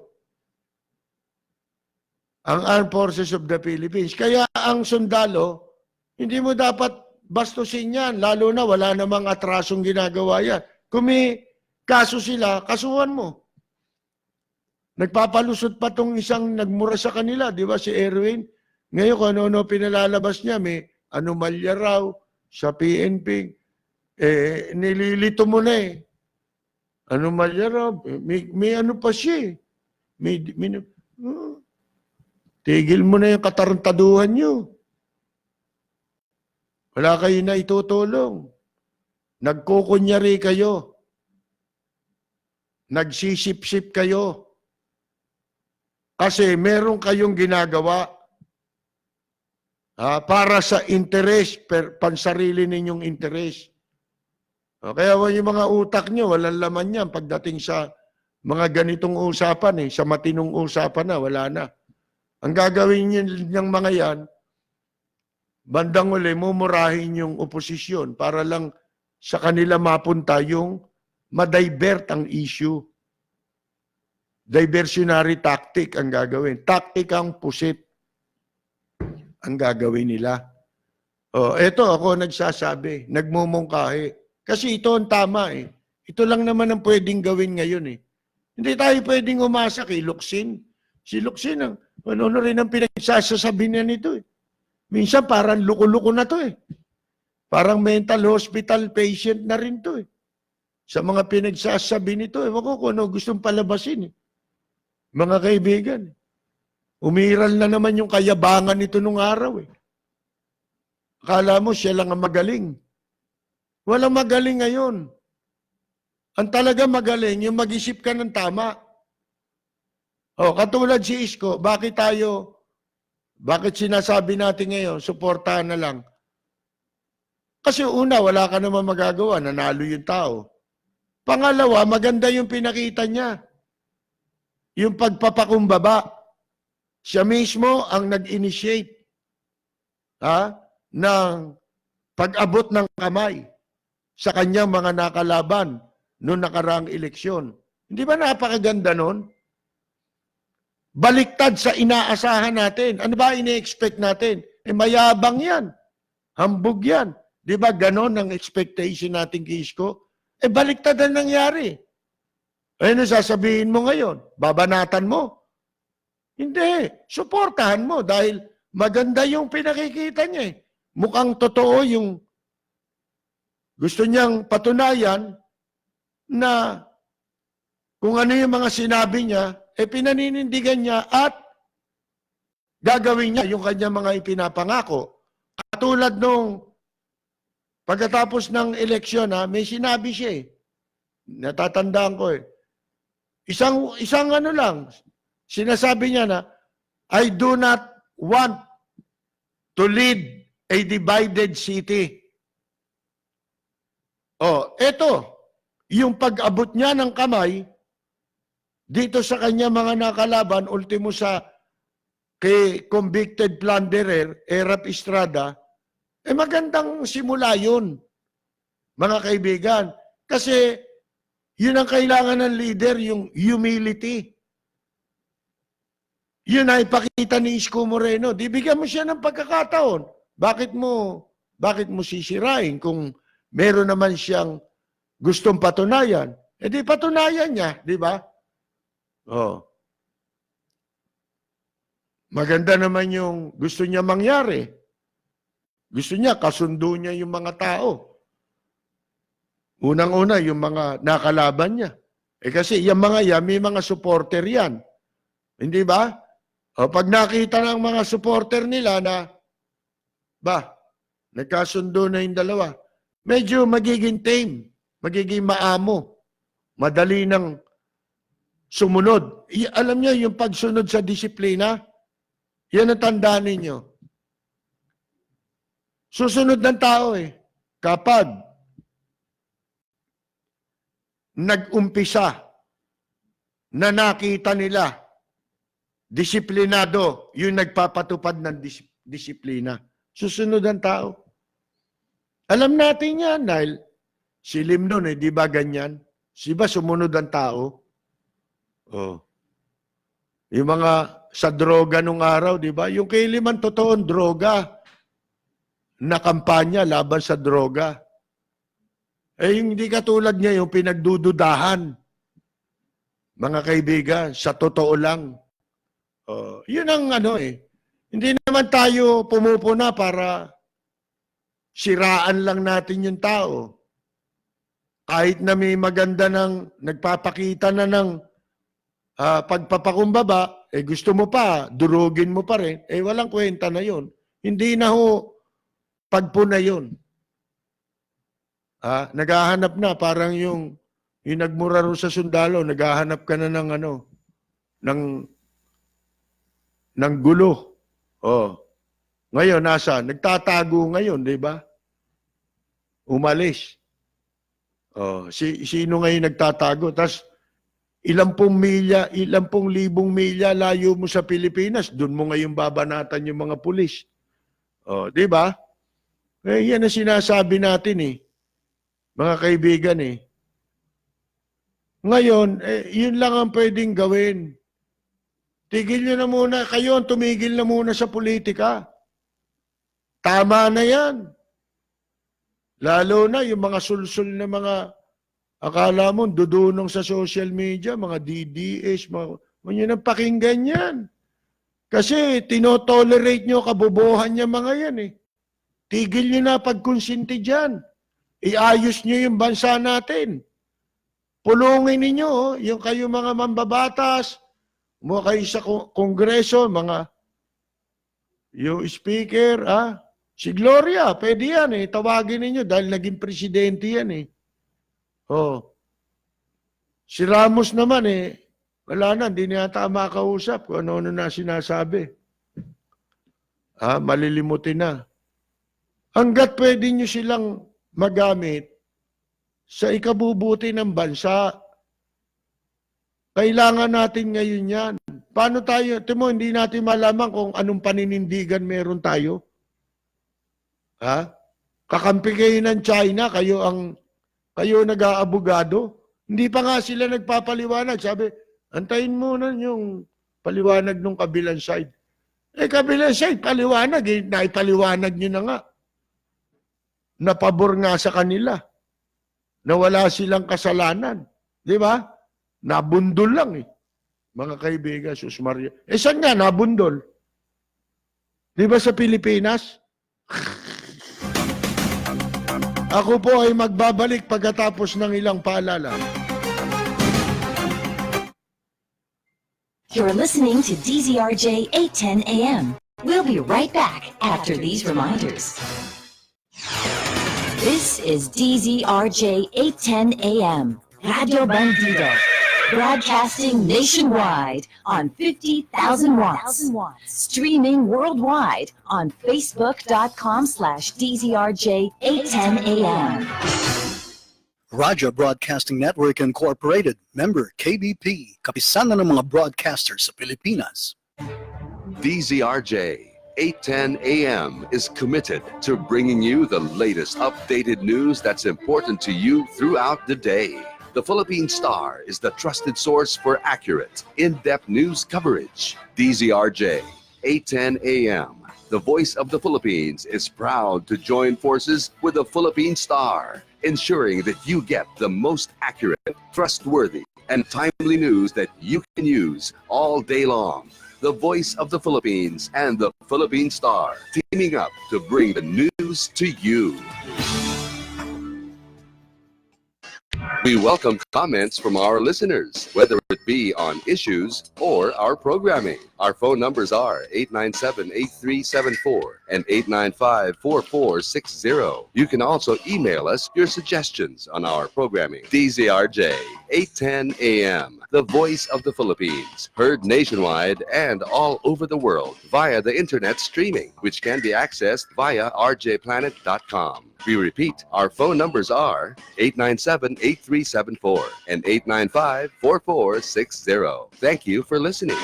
Ang Armed Forces of the Philippines. Kaya ang sundalo, hindi mo dapat bastusin yan, lalo na wala namang atrasong ginagawa yan. Kung may kaso sila, kasuhan mo. Nagpapalusot pa tong isang nagmura sa kanila, di ba, si Erwin? Ngayon, kung ano-ano pinalalabas niya, may anomalya raw sa PNP. Nililito mo na eh. Anomalya raw. May ano pa siya eh. Tigil mo na yung katarantaduhan nyo. Wala kayo na itutulong. Nagkukunyari kayo. Nagsisip-sip kayo. Kasi meron kayong ginagawa para sa interes, pansarili ninyong interes. Kaya yung mga utak nyo, walang laman yan pagdating sa mga ganitong usapan sa matinong usapan na, wala na. Ang gagawin niyang mga yan, bandang uli, mumurahin yung oposisyon para lang sa kanila mapunta yung ma-divert ang issue. Diversionary tactic ang gagawin. Taktikang pusit ang gagawin nila. Eto ako nagsasabi, nagmumungkahi. Kasi ito ang tama eh. Ito lang naman ang pwedeng gawin ngayon eh. Hindi tayo pwedeng umasa kay Locsin. Si Locsin, ano rin ang pinagsasasabi niya nito eh. Minsan parang luko-luko na to eh. Parang mental hospital patient na rin to eh. Sa mga pinagsasabi nito eh. Wako kung ano gustong palabasin eh. Mga kaibigan, umiral na naman yung kayabangan nito nung araw eh. Akala mo siya lang ang magaling. Walang magaling ngayon. Ang talaga magaling, yung mag-isip ka ng tama. Katulad si Isko, bakit sinasabi natin ngayon, suportahan na lang? Kasi una, wala ka naman magagawa, nanalo yung tao. Pangalawa, maganda yung pinakita niya. Yung pagpapakumbaba. Siya mismo ang nag-initiate ng pag-abot ng kamay sa kanyang mga nakalaban noong nakaraang eleksyon. Hindi ba napakaganda nun? Baliktad sa inaasahan natin. Ano ba ini-expect natin? Mayabang yan. Hambog yan. Di ba ganon ang expectation natin kay Isko? Baliktad ang nangyari. Ano sasabihin mo ngayon? Babanatan mo? Hindi. Suportahan mo dahil maganda yung pinakikita niya eh. Mukhang totoo yung gusto niyang patunayan na kung ano yung mga sinabi niya, pinaninindigan niya at gagawin niya yung kanyang mga ipinapangako. Katulad nung pagkatapos ng eleksyon, may sinabi siya eh. Natatandaan ko eh. Isang ano lang, sinasabi niya na, I do not want to lead a divided city. Eto, yung pag-abot niya ng kamay, dito sa kanya mga nakalaban, ultimo sa kay convicted plunderer, Erap Estrada, magandang simula yun, mga kaibigan. Kasi, yun ang kailangan ng leader, yung humility. Yun ay ipakita ni Isko Moreno. Di bigyan mo siya ng pagkakataon. Bakit mo sisirain kung meron naman siyang gustong patunayan? Di patunayan niya, di ba? Maganda naman yung gusto niya mangyari. Gusto niya, kasundo niya yung mga tao. Unang-una, yung mga nakalaban niya. Kasi yung mga yan, may mga supporter yan. Hindi ba? Pag nakita ng mga supporter nila na, nagkasundo na yung dalawa, medyo magiging tame, magiging maamo, madali nang sumunod. Alam niyo, yung pagsunod sa disiplina, yan ang tandaan ninyo. Susunod ng tao kapag nag-umpisa na nakita nila disiplinado yung nagpapatupad ng disiplina. Susunod ang tao. Alam natin yan dahil Si Lim nun di ba ganyan? Si ba sumunod ang tao? Oh. Yung mga sa droga nung araw, di ba? Yung kay Lim ang totoong droga na kampanya laban sa droga. Hindi katulad niya yung pinagdududahan. Mga kaibigan, sa totoo lang. Yun ang Hindi naman tayo pumupuna para siraan lang natin yung tao. Kahit na may maganda nagpapakita na ng pagpapakumbaba, gusto mo pa, durugin mo pa rin, walang kwenta na yun. Hindi na pagpuna yun. Naghahanap na, parang yung nagmura ro sa sundalo, naghahanap ka na ng gulo. Ngayon, nagtatago ngayon, di ba? Umalis. Sino ngayon nagtatago? Tapos, ilang pong libong milya layo mo sa Pilipinas, doon mo ngayon babanatan yung mga pulis. Di ba? Yan ang sinasabi natin mga kaibigan Ngayon, yun lang ang pwedeng gawin. Tigil nyo na muna, kayo ang tumigil na muna sa politika. Tama na yan. Lalo na yung mga sulsul na mga akala mo, dudunong sa social media, mga DDS, yun ang pakinggan yan. Kasi tinotolerate nyo kabobohan niya mga yan Tigil nyo na pagkonsinti dyan. Iayos nyo yung bansa natin. Pulungin ninyo, yung kayo mga mambabatas, mo kayo sa kongreso, yung speaker, si Gloria, pwede yan tawagin ninyo dahil naging presidente yan Si Ramos naman wala na, hindi na yata makausap kung ano na sinasabi. Malilimutin na. Hanggat pwede nyo silang magamit sa ikabubuti ng bansa, kailangan natin ngayon yan. Paano tayo? Timo, hindi natin malaman kung anong paninindigan meron tayo. Kakampi kayo ng China, kayo nag-aabogado. Hindi pa nga sila nagpapaliwanag. Sabi, antayin mo na yung paliwanag ng kabilang side. Kabilang side, paliwanag. Naipaliwanag nyo na nga. Napabor nga sa kanila. Na wala silang kasalanan. Di ba? Nabundol lang Mga kaibigan, Sus Maria. Saan nga nabundol? Di ba sa Pilipinas? Ako po ay magbabalik pagkatapos ng ilang paalala. You're listening to DZRJ 810 AM. We'll be right back after these reminders. This is DZRJ 810 AM, Radio Bandido, broadcasting nationwide on 50,000 watts, streaming worldwide on facebook.com/DZRJ 810 AM. Raja Broadcasting Network Incorporated, member KBP, kapisanan ng mga broadcasters sa Pilipinas. DZRJ 810 AM is committed to bringing you the latest updated news that's important to you throughout the day. The Philippine Star is the trusted source for accurate, in-depth news coverage. DZRJ 810 AM, the voice of the Philippines, is proud to join forces with the Philippine Star, ensuring that you get the most accurate, trustworthy, and timely news that you can use all day long. The voice of the Philippines and the Philippine Star, teaming up to bring the news to you. We welcome comments from our listeners, whether it be on issues or our programming. Our phone numbers are 897-8374 and 895-4460. You can also email us your suggestions on our programming. DZRJ 810 AM, the voice of the Philippines, heard nationwide and all over the world via the internet streaming, which can be accessed via rjplanet.com. We repeat, our phone numbers are 897-8374 and 895-4460. Thank you for listening.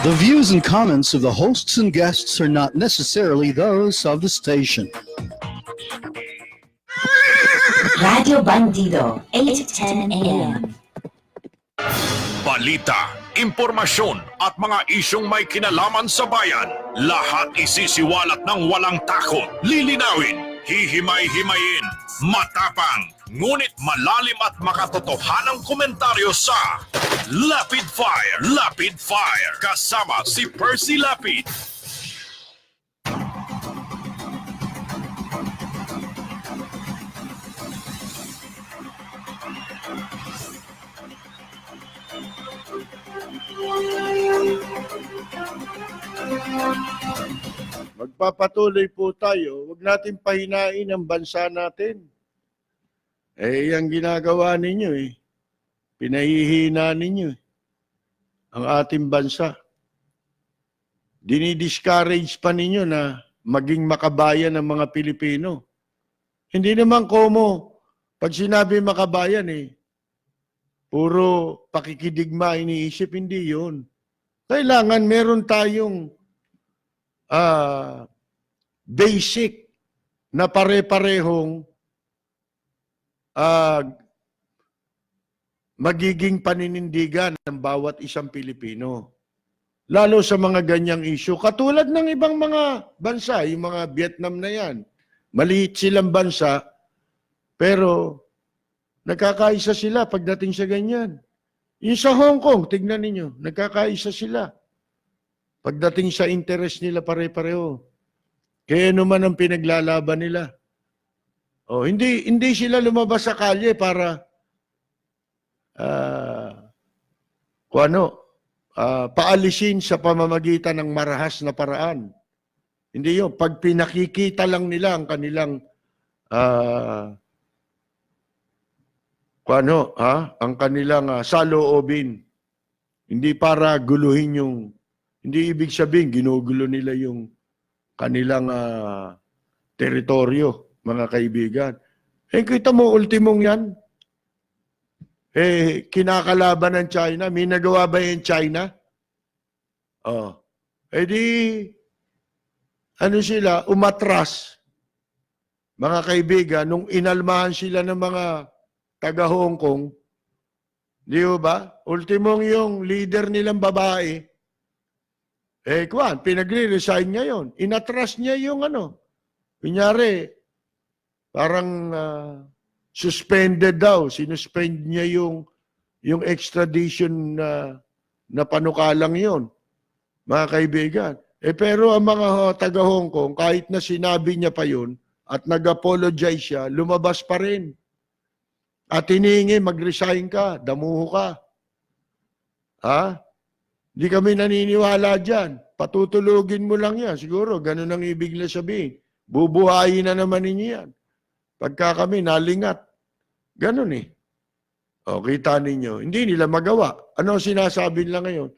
The views and comments of the hosts and guests are not necessarily those of the station. Radio Bandido, 8 to 10 a.m. Balita, impormasyon at mga isyong may kinalaman sa bayan. Lahat isisiwalat ng walang takot, lilinawin, hihimay-himayin, matapang, ngunit malalim at makatotohanang komentaryo sa Lapid Fire, kasama si Percy Lapid. Magpapatuloy po tayo, huwag natin pahinain ang bansa natin. Yung ginagawa ninyo pinahihina ninyo ang ating bansa. Dinidiscourage pa ninyo na maging makabayan ng mga Pilipino. Hindi naman komo, pag sinabi makabayan puro pakikidigma iniisip, hindi yun. Kailangan meron tayong basic na pare-parehong magiging paninindigan ng bawat isang Pilipino. Lalo sa mga ganyang issue. Katulad ng ibang mga bansa, yung mga Vietnam na yan. Maliit silang bansa, pero nagkakaisa sila pagdating sa ganyan. Yung sa Hong Kong, tignan ninyo, nagkakaisa sila. Pagdating sa interest nila pare-pareho. Kaya naman ang pinaglalaban nila. Hindi sila lumabas sa kalye para paalisin sa pamamagitan ng marahas na paraan. Hindi yun. Pag pinakikita lang nila ang kanilang ang kanilang saloobin. Hindi para guluhin hindi ibig sabihin ginugulo nila yung kanilang teritoryo, mga kaibigan. Kita mo, ultimong yan. Kinakalaban ng China. May nagawa ba yung China? Sila, umatras. Mga kaibigan, nung inalmahan sila ng mga taga Hong Kong, di ba? Ultimong yung leader nilang babae, pinagre-resign ngayon. Inatras niya yung kunyari, parang suspended daw. Sinuspend niya yung extradition na panukalang yon, mga kaibigan. Pero ang mga taga Hong Kong, kahit na sinabi niya pa yun at nag-apologize siya, lumabas pa rin. At hinihingi, mag-resign ka, damuho ka. Hindi kami naniniwala dyan. Patutulugin mo lang yan. Siguro, ganun ang ibig na sabihin. Bubuhayin na naman ninyo yan. Pagka kami nalingat. Ganun kita ninyo. Hindi nila magawa. Ano ang sinasabi nila ngayon?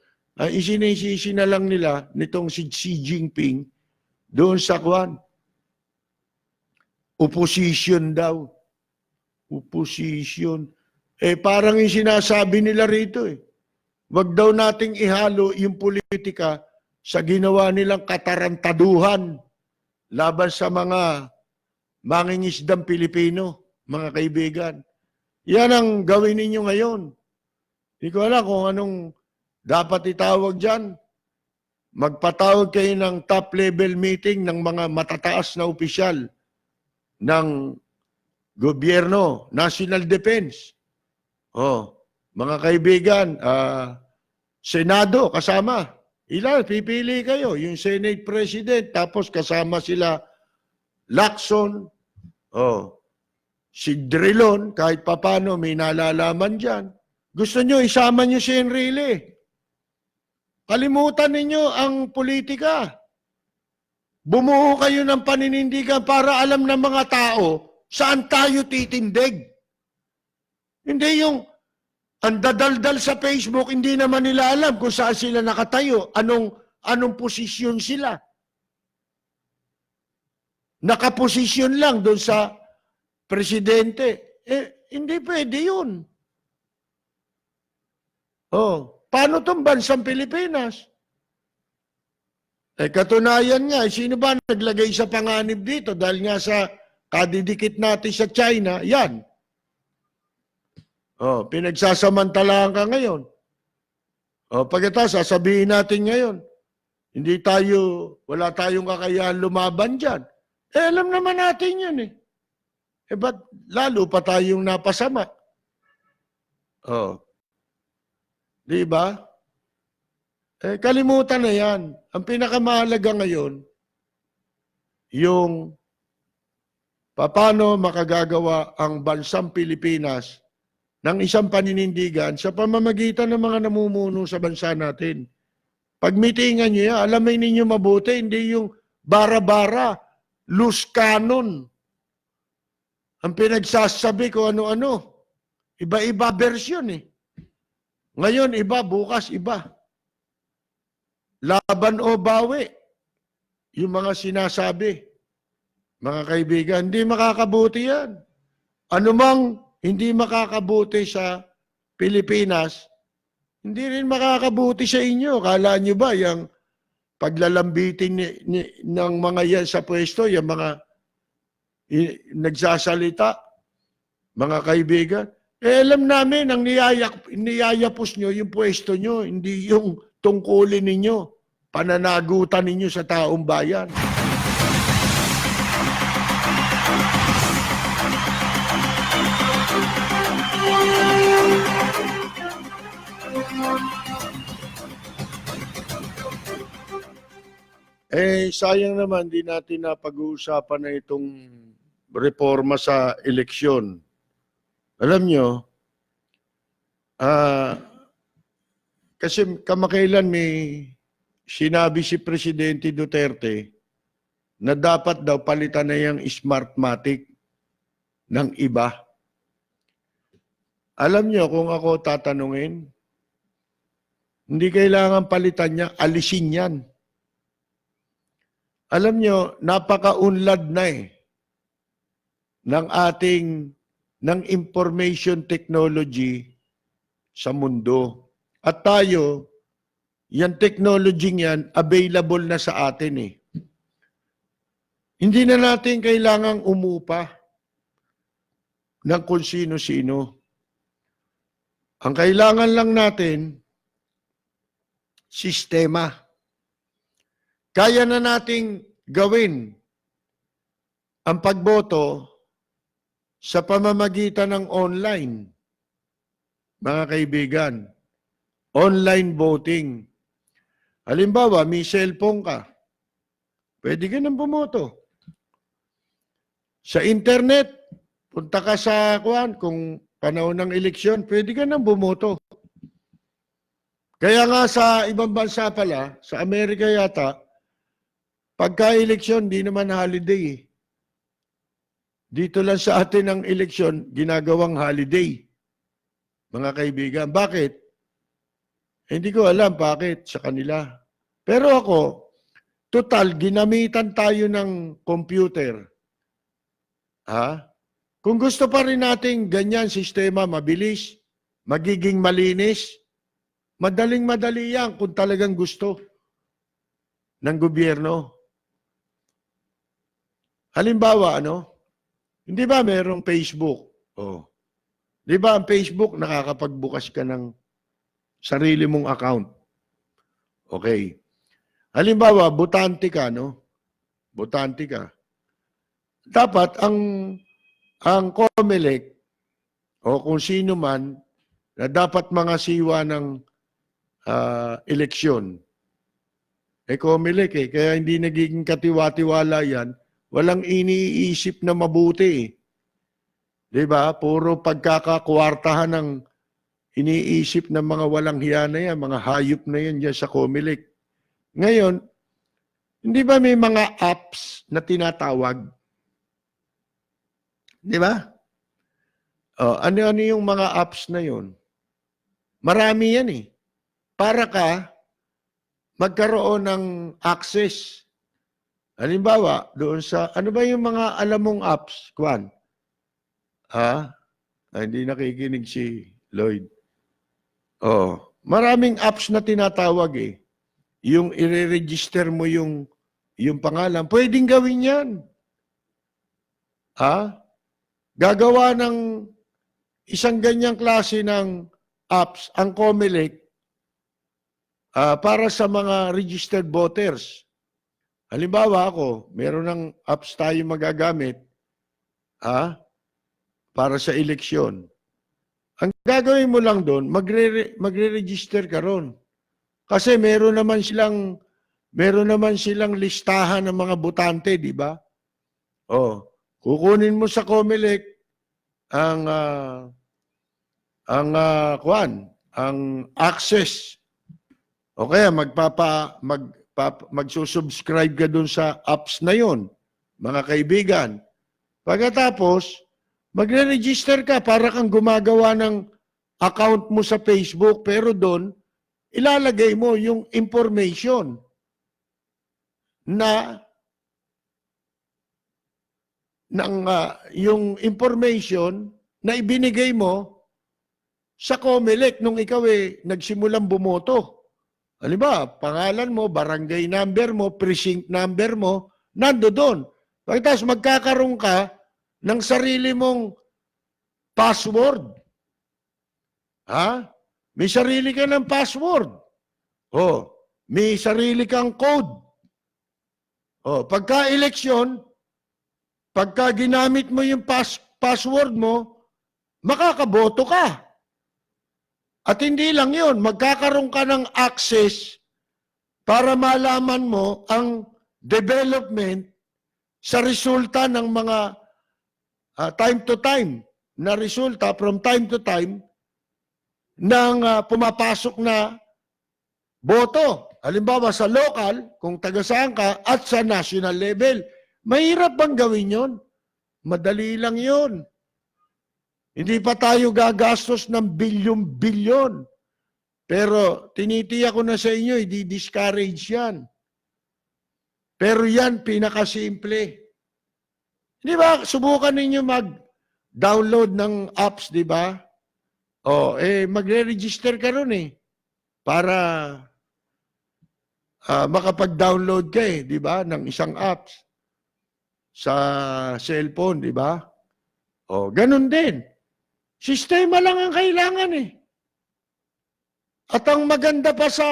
Isinisisi na lang nila nitong si Xi Jinping doon sa opposition daw. Opposition. Parang yung sinasabi nila rito Wag daw nating ihalo yung politika sa ginawa nilang katarantaduhan laban sa mga mangingisdang Pilipino, mga kaibigan. Yan ang gawin ninyo ngayon. Hindi ko alam kung anong dapat itawag dyan. Magpatawag kayo ng top-level meeting ng mga matataas na opisyal ng gobyerno, national defense. Mga kaibigan, Senado kasama. Ilan? Pipili kayo. Yung Senate President, tapos kasama sila Lacson, si Drilon, kahit papano may nalalaman dyan. Gusto nyo, isama nyo si Enrile. Kalimutan ninyo ang politika. Bumuo kayo ng paninindigan para alam ng mga tao saan tayo titindig. Hindi yung ang dadaldal sa Facebook, hindi naman nila alam kung saan sila nakatayo, anong posisyon sila. Nakaposisyon lang doon sa presidente. Hindi pwede yun. Paano itong bansang Pilipinas? Katunayan nga, sino ba naglagay sa panganib dito? Dahil nga sa kadidikit natin sa China, yan. Oh, pinagsasamantalahan ka ngayon. Oh, pagkatapos sasabihin natin ngayon, wala tayong kakayahan lumaban dyan. Alam naman natin yun eh. Ba't lalo pa tayong napasama? Oh. Di ba? Kalimutan na yan. Ang pinakamahalaga ngayon, yung paano makagagawa ang bansang Pilipinas ng isang paninindigan sa pamamagitan ng mga namumuno sa bansa natin. Pagmitingan nyo yan, alamin ninyo mabuti, hindi yung bara-bara, loose cannon. Ang pinagsasabi ko ano-ano. Iba-iba version eh. Ngayon iba, bukas iba. Laban o bawi. Yung mga sinasabi. Mga kaibigan, hindi makakabuti yan. Anumang hindi makakabuti sa Pilipinas, hindi rin makakabuti sa inyo. Kala nyo ba yung paglalambitin ng mga yan sa pwesto, yung mga nagsasalita, mga kaibigan? Alam namin, ang niyayapos nyo, yung pwesto nyo, hindi yung tungkulin ninyo, pananagutan ninyo sa taong bayan. Sayang naman, di natin napag-uusapan na itong reforma sa eleksyon. Alam nyo, kasi kamakailan may sinabi si Presidente Duterte na dapat daw palitan na yung Smartmatic ng iba. Alam nyo, kung ako tatanungin, hindi kailangan palitan niya, alisin yan. Alam nyo, napaka-unlad na ng information technology sa mundo. At tayo, yung technology yan, available na sa atin eh. Hindi na natin kailangang umupa ng kung sino-sino. Ang kailangan lang natin, sistema. Kaya na nating gawin ang pagboto sa pamamagitan ng online. Mga kaibigan, online voting. Halimbawa, may cellphone ka. Pwede ka nang bumoto. Sa internet, punta ka sa kung panahon ng eleksyon, pwede ka nang bumoto. Kaya nga sa ibang bansa pala, sa Amerika yata, pagka-eleksyon, di naman holiday. Dito lang sa atin ang eleksyon, ginagawang holiday. Mga kaibigan, bakit? Hindi ko alam bakit sa kanila. Pero ako, total, ginamitan tayo ng computer. Kung gusto pa rin natin ganyan sistema, mabilis, magiging malinis, madaling-madali yan kung talagang gusto ng gobyerno. Halimbawa, hindi ba mayroong Facebook? Di ba ang Facebook, nakakapagbukas ka ng sarili mong account? Okay. Halimbawa, botante ka, Botante ka. Dapat ang COMELEC o kung sino man na dapat mga siwa ng eleksyon. COMELEC kaya hindi nagiging katiwa-tiwala yan. Walang iniisip na mabuti. Diba? Puro pagkakakwartahan ng iniisip ng mga walang hiya na yan, mga hayop na yan dyan sa COMELEC. Ngayon, hindi ba may mga apps na tinatawag? Di ba? Ano yung mga apps na yun? Marami yan eh. Para ka magkaroon ng access. Halimbawa, doon sa, ano ba yung mga alam mong apps, Kwan? Hindi nakikinig si Lloyd. Maraming apps na tinatawag eh. Yung i-register mo yung pangalan, pwedeng gawin yan. Gagawa ng isang ganyang klase ng apps ang COMELEC para sa mga registered voters. Halimbawa ako, meron ng apps tayo magagamit para sa eleksyon. Ang gagawin mo lang doon, magre-register ka ron. Kasi meron naman silang listahan ng mga botante, di ba? Kukunin mo sa COMELEC ang access. O kaya magsusubscribe ka dun sa apps na yon, mga kaibigan. Pagkatapos, magre-register ka para kang gumagawa ng account mo sa Facebook, pero doon, ilalagay mo yung information yung information na ibinigay mo sa COMELEC nung ikaw nagsimulang bumoto. Halimbawa, pangalan mo, barangay number mo, precinct number mo, nando doon. Pagkatapos magkakaroon ka ng sarili mong password. May sarili ka ng password. May sarili kang code. Pagka-eleksyon, pagka ginamit mo yung password mo, makakaboto ka. At hindi lang yun, magkakaroon ka ng access para malaman mo ang development sa resulta ng mga time to time na resulta from time to time ng pumapasok na boto. Halimbawa sa local, kung taga saan ka, at sa national level. Mahirap bang gawin yun? Madali lang yun. Hindi pa tayo gagastos ng bilyon-bilyon. Pero tinitiyak ko na sa inyo, i-discourage yan. Pero yan, pinakasimple. Di ba? Subukan ninyo mag-download ng apps, di ba? Magre-register ka ron para makapag-download ka di ba? Ng isang apps sa cellphone, di ba? Ganun din. Sistema lang ang kailangan At ang maganda pa sa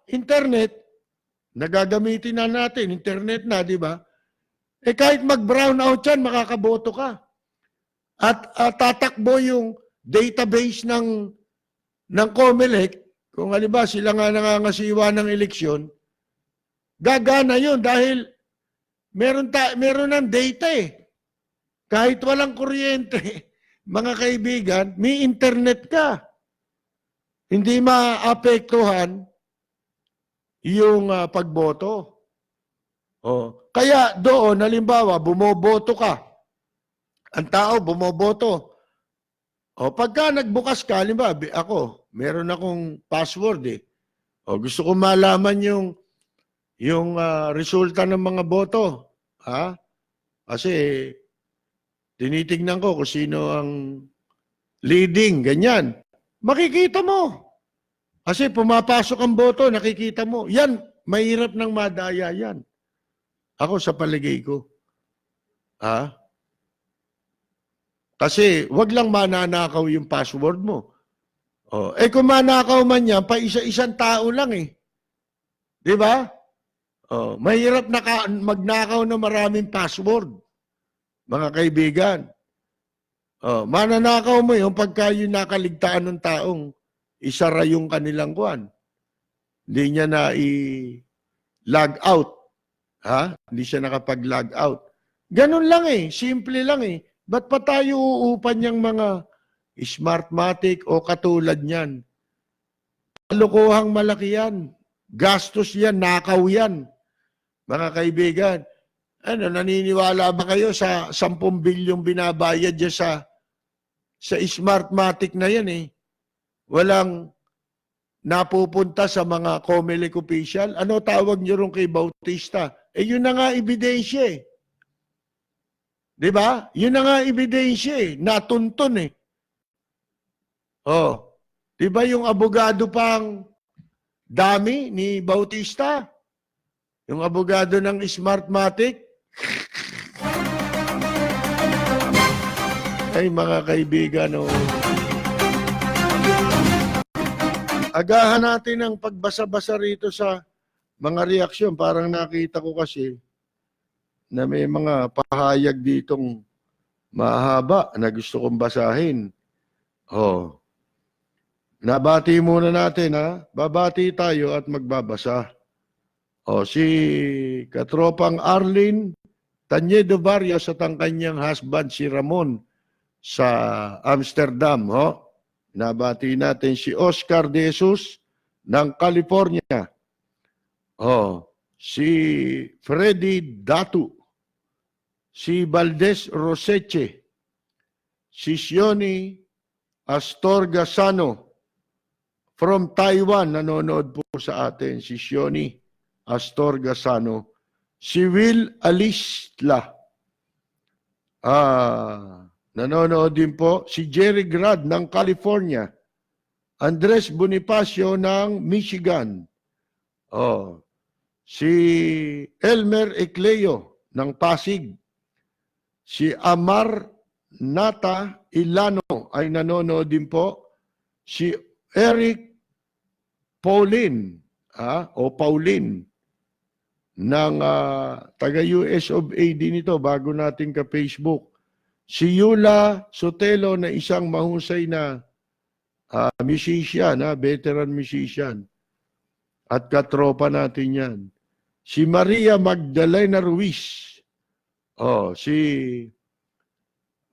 internet, nagagamitin na natin, internet na, di ba? Kahit mag-brown out yan, makakaboto ka. At tatakbo yung database ng COMELEC, kung halimbawa sila nga nangangasiwa ng eleksyon, gagana yun dahil meron ng data Kahit walang kuryente, mga kaibigan, may internet ka. Hindi maapektuhan yung pagboto. Kaya doon, halimbawa, bumoboto ka. Ang tao, bumoboto. Pagka nagbukas ka, halimbawa, ako, meron akong password gusto ko malaman yung resulta ng mga boto. Kasi tinitingnan ko kung sino ang leading, ganyan. Makikita mo. Kasi pumapasok ang boto, nakikita mo. Yan, mahirap ng madaya yan. Ako sa paligay ko. Kasi wag lang mananakaw yung password mo. Kung manakaw man yan, pa isa-isang tao lang Di ba? Mahirap magnakaw ng maraming password. Mga kaibigan. Mananakaw mo yung pagka yung nakaligtaan ng taong isara yung kanilang kuwan. Hindi niya na i-log out. Hindi siya nakapag-log out. Ganun lang simple lang Ba't pa tayo uupan yung mga Smartmatic o katulad niyan? Kalokohang malaki yan. Gastos yan, nakaw yan. Mga kaibigan, naniniwala ba kayo sa 10 bilyong binabayad dyan sa Smartmatic na yan Walang napupunta sa mga COMELEC official. Ano tawag niyo ron kay Bautista? Yun na nga ebidensya Di ba? Yun na nga ebidensya Natuntun Di ba yung abogado pang dami ni Bautista? Yung abogado ng Smartmatic? Ay mga kaibigan, agahan natin ang pagbasa-basa rito sa mga reaksyon. Parang nakita ko kasi na may mga pahayag ditong mahaba na gusto kong basahin. Nabati muna natin, ha? Babati tayo at magbabasa. Si katropang Arlene Tanyedo Barrios at ang kanyang husband si Ramon sa Amsterdam. Nabati natin si Oscar De Jesus ng California. Si Freddy Datu. Si Valdez Roseche. Si Sioni Astorga Sano from Taiwan, nanonood po sa atin. Si Sioni Astorga Sano. Si Will Alistla. Nanonood din po. Si Jerry Grad ng California. Andres Bonifacio ng Michigan. Si Elmer Ecleo ng Pasig. Si Amar Nata Ilano ay nanonood din po. Si Eric Pauline Pauline ng taga-US of A din ito bago natin ka-Facebook. Si Yula Sotelo na isang mahusay na musician, veteran musician. At katropa natin yan. Si Maria Magdalena Ruiz. Si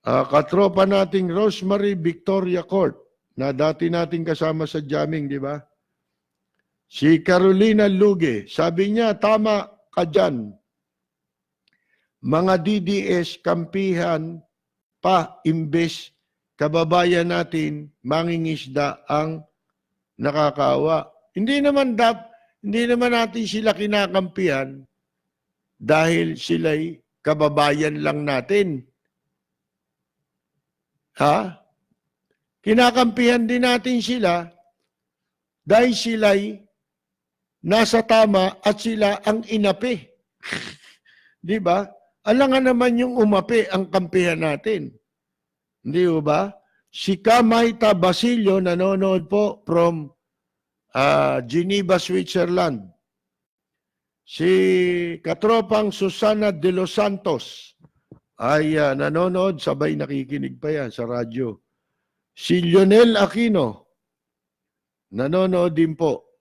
katropa nating Rosemary Victoria Court na dati nating kasama sa jamming, di ba? Si Carolina Luge, sabi niya, tama ka dyan. Mga DDS kampihan pa imbes kababayan natin mangingisda ang nakakaawa. Hindi naman natin sila kinakampihan dahil sila'y kababayan lang natin. Kinakampihan din natin sila dahil sila'y nasa tama at sila ang inapi. Di ba? Alangan naman yung umapi ang kampihan natin. Hindi ba? Si Kamaita Basilio nanonood po from Geneva, Switzerland. Si katropang Susana de los Santos ay nanonood, sabay nakikinig pa yan sa radyo. Si Lionel Aquino nanonood din po.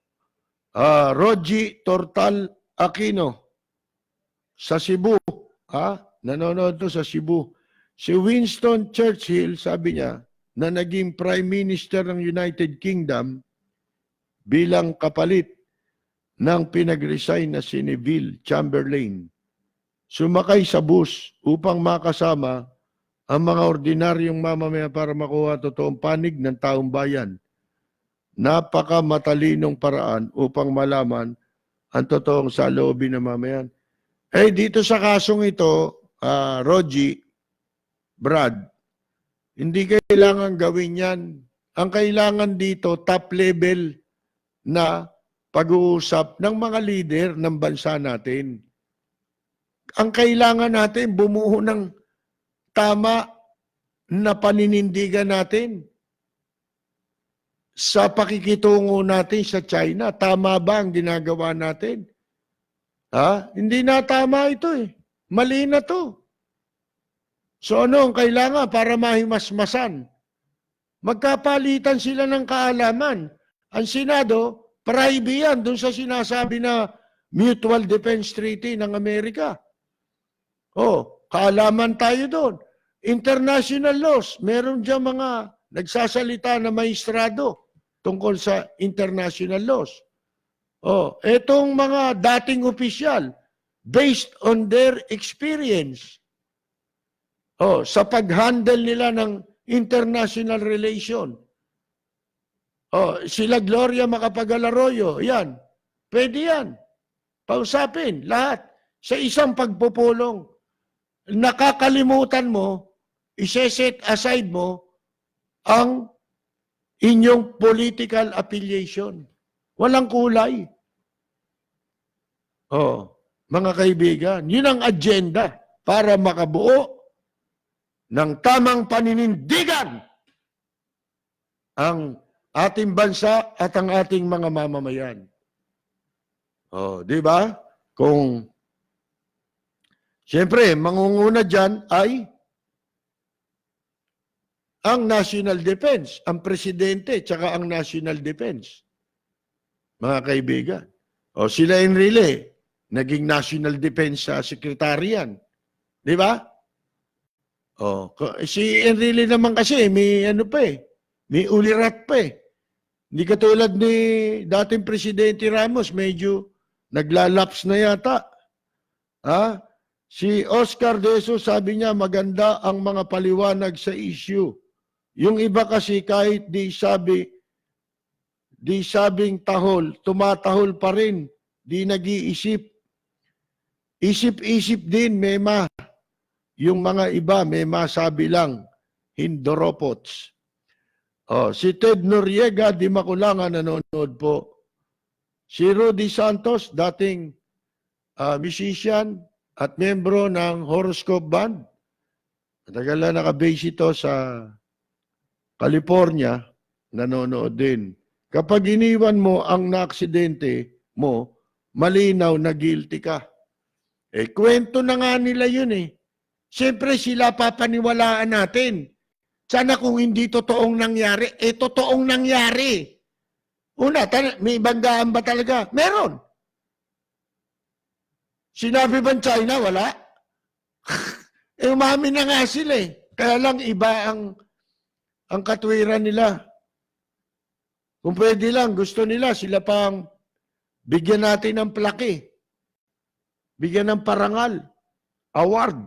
Rogie Tortal Aquino sa Cebu. Nanonood to sa Cebu. Si Winston Churchill, sabi niya, na naging Prime Minister ng United Kingdom bilang kapalit ng pinag-resign na si Neville Chamberlain. Sumakay sa bus upang makasama ang mga ordinaryong mamamayan para makuha totoong panig ng taong bayan. Napaka-matalinong paraan upang malaman ang totoong saloobin ng mamayan. Dito sa kasong ito, Rogie, Brad, hindi kailangan gawin yan. Ang kailangan dito, top level na pag-uusap ng mga leader ng bansa natin. Ang kailangan natin, bumuo ng tama na paninindigan natin sa pakikitungo natin sa China. Tama ba ang ginagawa natin? Hindi na tama ito eh. Mali na to. So ano ang kailangan para mahimasmasan? Magkapalitan sila ng kaalaman. Ang Senado, private yan dun sa sinasabi na Mutual Defense Treaty ng Amerika. Kaalaman tayo doon. International laws, meron dyan mga nagsasalita na maestrado tungkol sa international laws. Etong mga dating opisyal, based on their experience, sa pag-handle nila ng international relation. Sila Gloria Macapagal-Arroyo, yan. Pwede yan. Pausapin, lahat. Sa isang pagpupulong, nakakalimutan mo, iseset aside mo ang inyong political affiliation. Walang kulay. Mga kaibigan, yun ang agenda para makabuo ng tamang paninindigan ang ating bansa at ang ating mga mamamayan. Oh, di ba? Kung siyempre, mangunguna dyan ay ang National Defense, ang Presidente, tsaka ang National Defense. Mga kaibigan. O sila Enrile, naging National Defense Secretary yan. Di ba? O, si Enrile naman kasi, may ano pa eh, may ulirat pa eh. Hindi katulad ni dating Presidente Ramos, medyo naglalaps na yata. Ha? Si Oscar De Jesus sabi niya maganda ang mga paliwanag sa issue. Yung iba kasi kahit di sabing tahol, tumatahol pa rin, di nag-iisip. Isip-isip din, mema. Yung mga iba, mema sabi lang, hindoropots. Oh, si Ted Noriega, di makulangan nanonood po. Si Rudy Santos, dating musician at membro ng Horoscope Band. Matagal na nakabase ito sa California, nanonood din. Kapag iniwan mo ang naaksidente mo, malinaw na guilty ka. Eh, kwento na nga nila yun eh. Siyempre sila papaniwalaan natin. Sana kung hindi totoong nangyari, eh totoong nangyari. Una, may banggaan ba talaga? Meron. Sinabi ba China? Wala. Eh, umami na nga sila eh. Kaya lang iba ang katwiran nila. Kung pwede lang, gusto nila, sila pang bigyan natin ng plaque. Bigyan ng parangal. Award.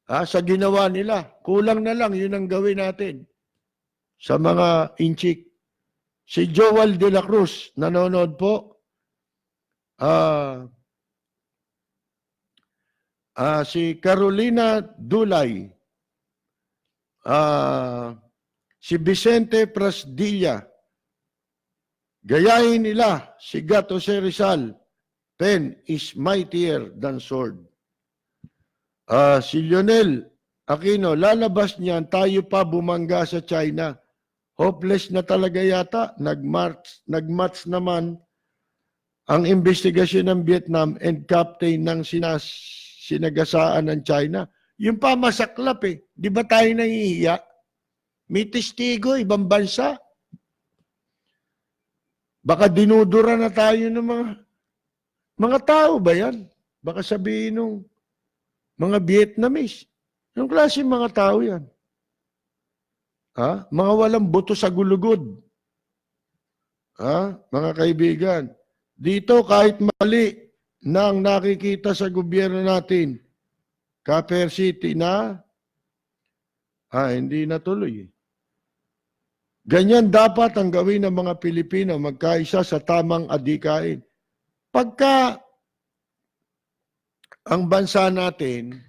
Sa ginawa nila. Kulang na lang, yun ang gawin natin. Sa mga inchik. Si Joel De La Cruz, nanonood po. Si Carolina Dulay. Si Vicente Prasdilla. Gayahin nila si Gato Rizal. Pen is mightier than sword. Si Lionel Aquino, lalabas niyan, tayo pa bumangga sa China. Hopeless na talaga yata. Nag-match naman ang investigasyon ng Vietnam and captain ng sinagasaan ng China. Yung pa masaklap eh. Di ba tayo nahihiya? May testigo, ibang bansa. Baka dinudura na tayo ng mga tao ba yan? Baka sabihin nung mga Vietnamese. Anong klase mga tao yan? Mga walang buto sa gulugod. Mga kaibigan. Dito kahit mali na ang nakikita sa gobyerno natin, Caper City na, hindi natuloy. Ganyan dapat ang gawin ng mga Pilipino, magkaisa sa tamang adikain. Pagka ang bansa natin,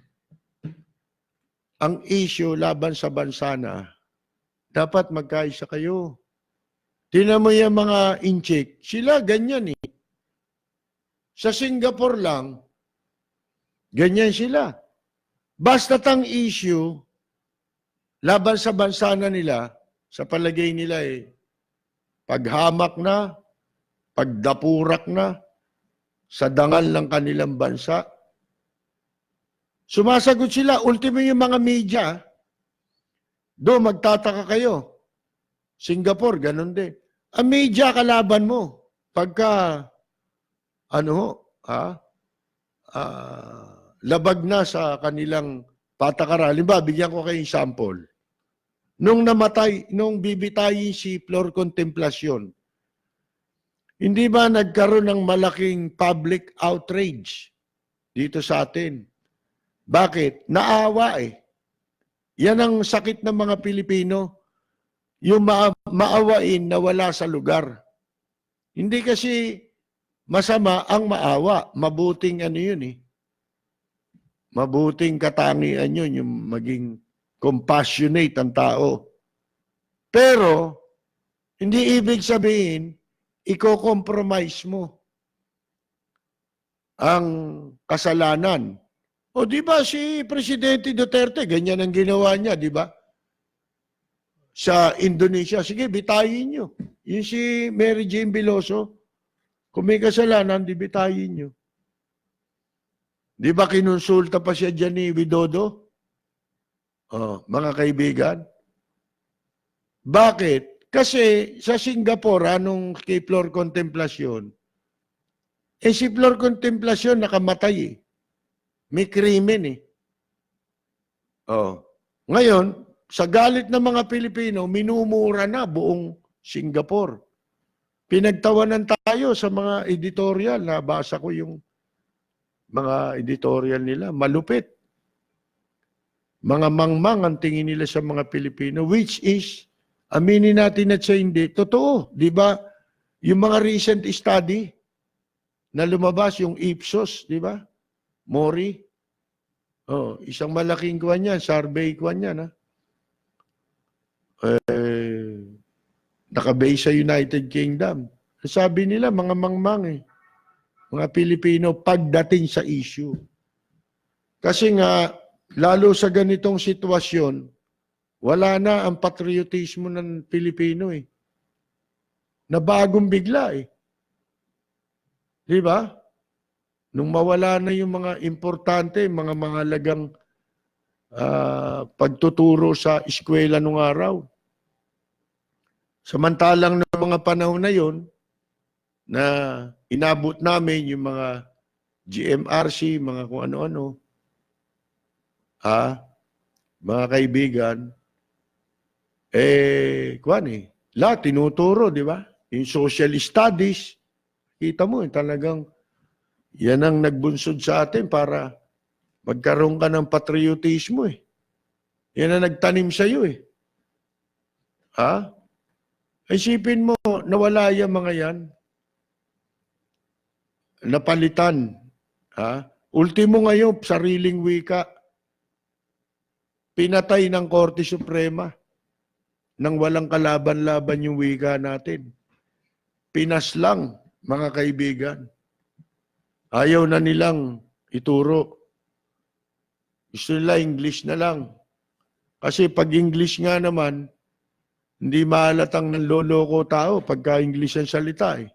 ang issue laban sa bansa na, dapat magkaisa kayo. Tingnan mo yung mga inchik, sila ganyan eh. Sa Singapore lang, ganyan sila. Basta't ang issue, laban sa bansa na nila, sa palagay nila eh, paghamak na, pagdapurak na, sa dangal ng kanilang bansa. Sumasagot sila, ultimo yung mga media. Magtataka kayo. Singapore, ganun din. Ang media kalaban mo. Pagka, labag na sa kanilang patakaran. Halimbawa, bigyan ko kayo sample. Nung bibitayin si Flor Contemplacion, hindi ba nagkaroon ng malaking public outrage dito sa atin? Bakit? Naawa eh. Yan ang sakit ng mga Pilipino. Yung maawain na wala sa lugar. Hindi kasi masama ang maawa. Mabuting yun eh. Mabuting katangian yun, yung maging compassionate ang tao. Pero, hindi ibig sabihin, i-compromise mo ang kasalanan O di ba si Presidente Duterte, ganyan ang ginawa niya, di ba? Sa Indonesia, sige, bitayin nyo. Yung si Mary Jane Veloso, kung may kasalanan, di bitayin nyo. Di ba kinonsulta pa siya dyan ni Widodo? Oh, mga kaibigan. Bakit? Kasi sa Singapore, anong kay Flor Contemplacion, si Flor Contemplacion nakamatay eh. May krimen eh. Oh. Ngayon, sa galit ng mga Pilipino, minumura na buong Singapore. Pinagtawanan tayo sa mga editorial. Nabasa ko yung mga editorial nila. Malupit. Mga mangmang ang tingin nila sa mga Pilipino, which is, aminin natin at sa hindi, totoo. Di ba? Yung mga recent study na lumabas, yung Ipsos, di ba? Mori. Oh, isang malaking kuwan yan, survey kuwan yan, ha? Nakabase sa United Kingdom. Sabi nila, mga mangmang eh. Mga Pilipino pagdating sa issue. Kasi nga, lalo sa ganitong sitwasyon, wala na ang patriotismo ng Pilipino eh. Nabagong bigla eh. Di ba? Nung mawala na yung mga importante, mga mahalagang pagtuturo sa eskwela nung araw. Samantalang ng mga panahon na yon na inabot namin yung mga GMRC, mga kung ano-ano, mga kaibigan, lahat tinuturo, di ba? Yung social studies, kita mo, talagang yan ang nagbunsod sa atin para magkaroon ka ng patriotismo eh. Yan ang nagtanim sa iyo eh. Isipin mo, nawala yung mga yan. Napalitan. Ultimo ngayon, sariling wika. Pinatay ng Korte Suprema nang walang kalaban-laban yung wika natin. Pinas lang, mga kaibigan. Ayaw na nilang ituro. Gusto nila English na lang. Kasi pag English nga naman, hindi mahalatang nanloloko tao pagka English ang salita eh.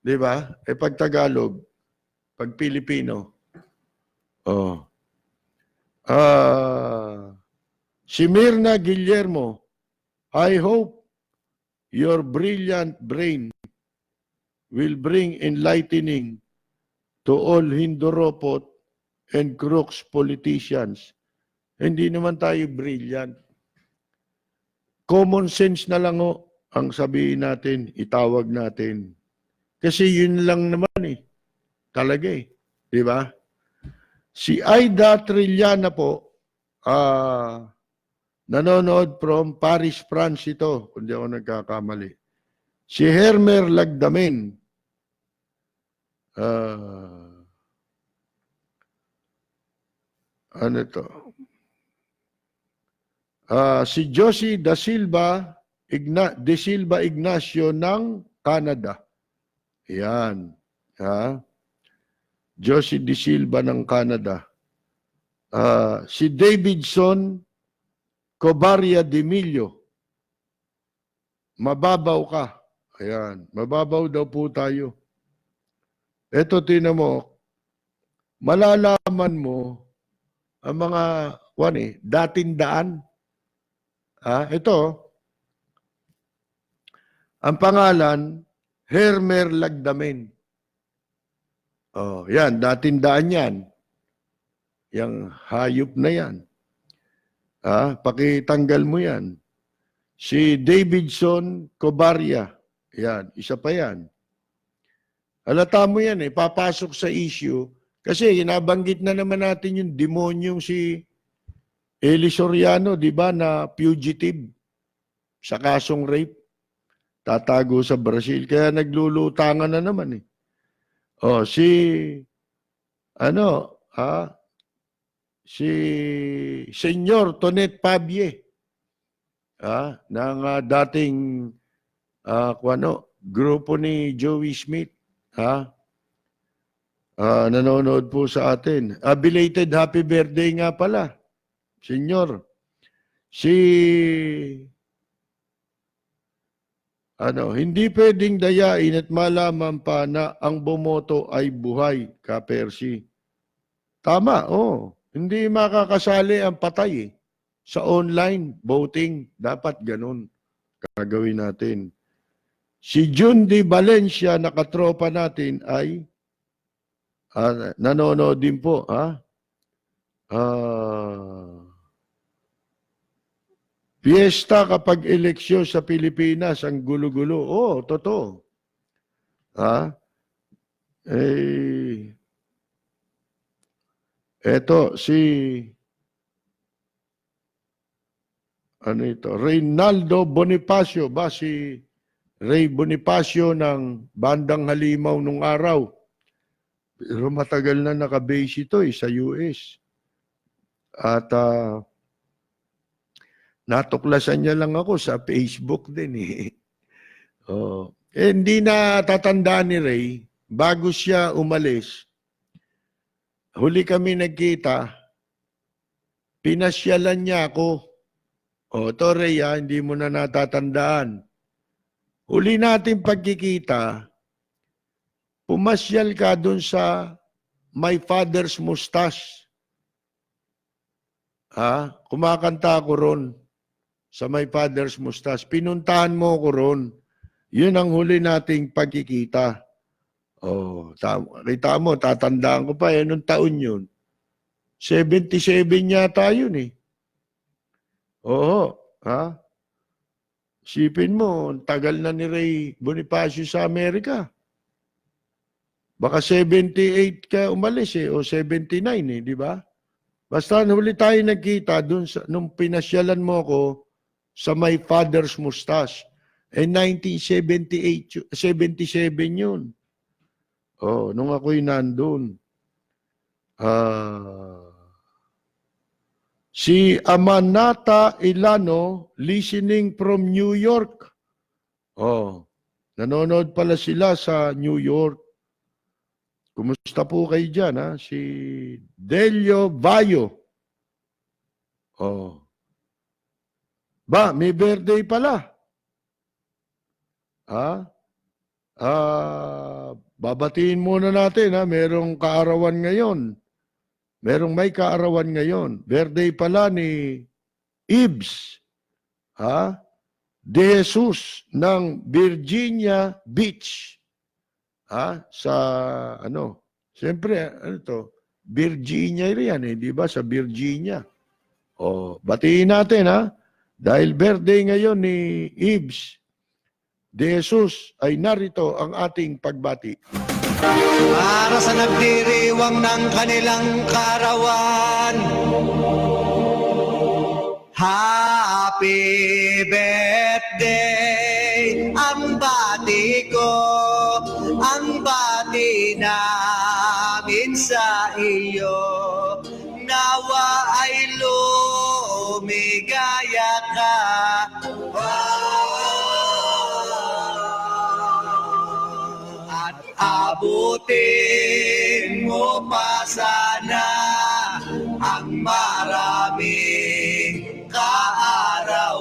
Di ba? Pag Tagalog, pag Pilipino, si Mirna Guillermo, I hope your brilliant brain will bring enlightening to all Hinduropot and crooks politicians. Hindi naman tayo brilliant. Common sense na lang ang sabihin natin, itawag natin. Kasi yun lang naman eh. Talaga eh. Di ba? Si Aida Trillana po, nanonood from Paris, France ito, kung di ako nagkakamali. Si Hermer Lagdamen, ano to? Si Josie Da Silva, De Silva Ignacio ng Canada. Yan. Josie De Silva ng Canada. Si Davidson Cobaria de Millo. Mababaw ka. Ayan. Mababaw daw po tayo. Ito, tinan mo. Malalaman mo ang mga dating daan. Ito, ang pangalan, Hermer Lagdamen. Yan, dating daan yan. Yang hayop na yan. Pakitanggal mo yan. Si Davidson Cobaria. Yan, isa pa yan. Halata mo yan eh, papasok sa issue. Kasi nabanggit na naman natin yung demonyong si Eli Soriano, di ba, na fugitive sa kasong rape. Tatago sa Brazil. Kaya naglulutangan na naman eh. Si Senyor Tonet Pabie, ng dating grupo ni Joey Smith, nanonood po sa atin. Belated happy birthday nga pala, senyor. Si hindi pwedeng dayain at malaman pa na ang bumoto ay buhay, Ka Percy. Tama, Hindi makakasali ang patay sa online voting. Dapat ganun gagawin natin. Si June de Valencia, nakatropa natin, ay nanonood din po. Fiesta kapag eleksyon sa Pilipinas, ang gulo-gulo. Totoo. Eto, si Reynaldo Bonifacio, si Ray Bonifacio ng Bandang Halimaw nung araw. Pero matagal na nakabase ito sa US. At natuklasan niya lang ako sa Facebook din hindi na tatandaan ni Ray, bago siya umalis, huli kami nagkita, pinasyalan niya ako. Ito Ray, hindi mo na natatandaan. Huli natin pagkikita, pumasyal ka dun sa My Father's Mustache. Kumakanta ako ron sa My Father's Mustache. Pinuntahan mo ko ron. Yun ang huli nating pagkikita. Kita mo, tatandaan ko pa, anong taon yun? 77 yata yun Sipin mo, tagal na ni Ray Bonifacio sa Amerika. Baka 78 ka umalis o 79 di ba? Basta huli tayo nagkita dun nung pinasyalan mo ko sa My Father's Mustache. 1978, 77 yun. Nung ako'y nandun. Si Amanata Ilano, listening from New York. Nanonood pala sila sa New York. Kumusta po kayo dyan, Si Delio Bayo. May birthday pala. Babatiin muna natin, merong kaarawan ngayon. Merong may kaarawan ngayon. Birthday pala ni Ibs. De Jesus ng Virginia Beach. Sa siyempre, Virginia riyan di ba? Sa Virginia. Batiin natin, Dahil birthday ngayon ni Ibs De Jesus, ay narito ang ating pagbati. Para sa nagdiriwang ng kanilang karawan, Happy birthday, ang bati ko, ang bati namin sa iyo. Nawa ay lumigaya ka. At abutin mo pa sana ang maraming kaarawan.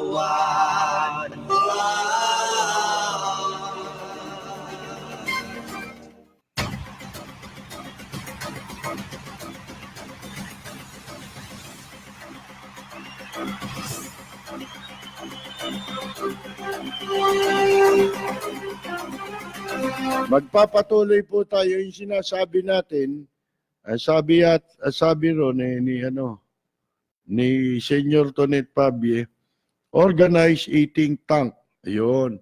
Magpapatuloy po tayo yung sinasabi natin. Sabi ron ni Senyor Tonet Pabie, organized eating tank. Ayun.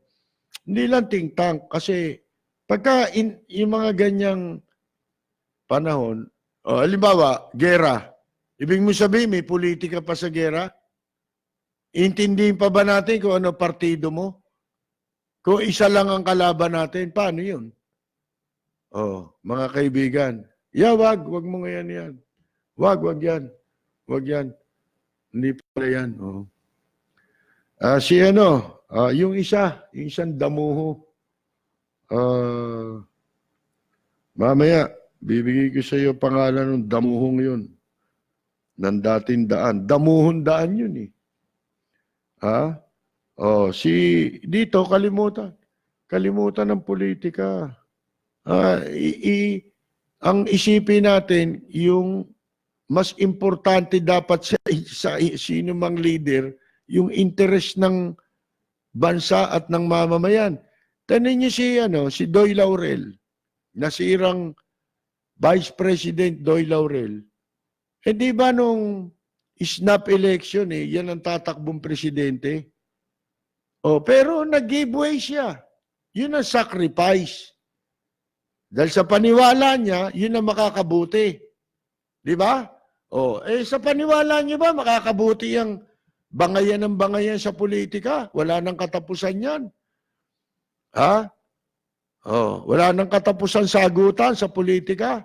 Hindi lang think tank kasi pagka yung mga ganyang panahon, halimbawa, gera. Ibig mo sabihin, may politika pa sa gera? Intindihin pa ba natin kung ano partido mo? Kung isa lang ang kalaban natin, paano yun? Mga kaibigan, wag mo ngayon yan. Wag yan. Wag yan. Hindi pala yan. Yung isang damuho, mamaya, Bibigay ko sa iyo pangalan ng damuhong yun. Ng dating daan. Damuhong daan yun eh. Ha? Oh, dito kalimutan. Kalimutan ng politika. Ang isipin natin, yung mas importante dapat sa sino mang leader, yung interest ng bansa at ng mamamayan. Tanin niyo si Doy Laurel, nasirang Vice President Doy Laurel. Di ba nung snap election yan ang tatakbong presidente? Pero nag-giveaway siya. Yun ang sacrifice. Dahil sa paniwala niya, yun ang makakabuti. Di ba? Sa paniwala niyo ba, makakabuti ang bangayan ng bangayan sa politika? Wala nang katapusan yan. Ha? Wala nang katapusan sagutan sa politika.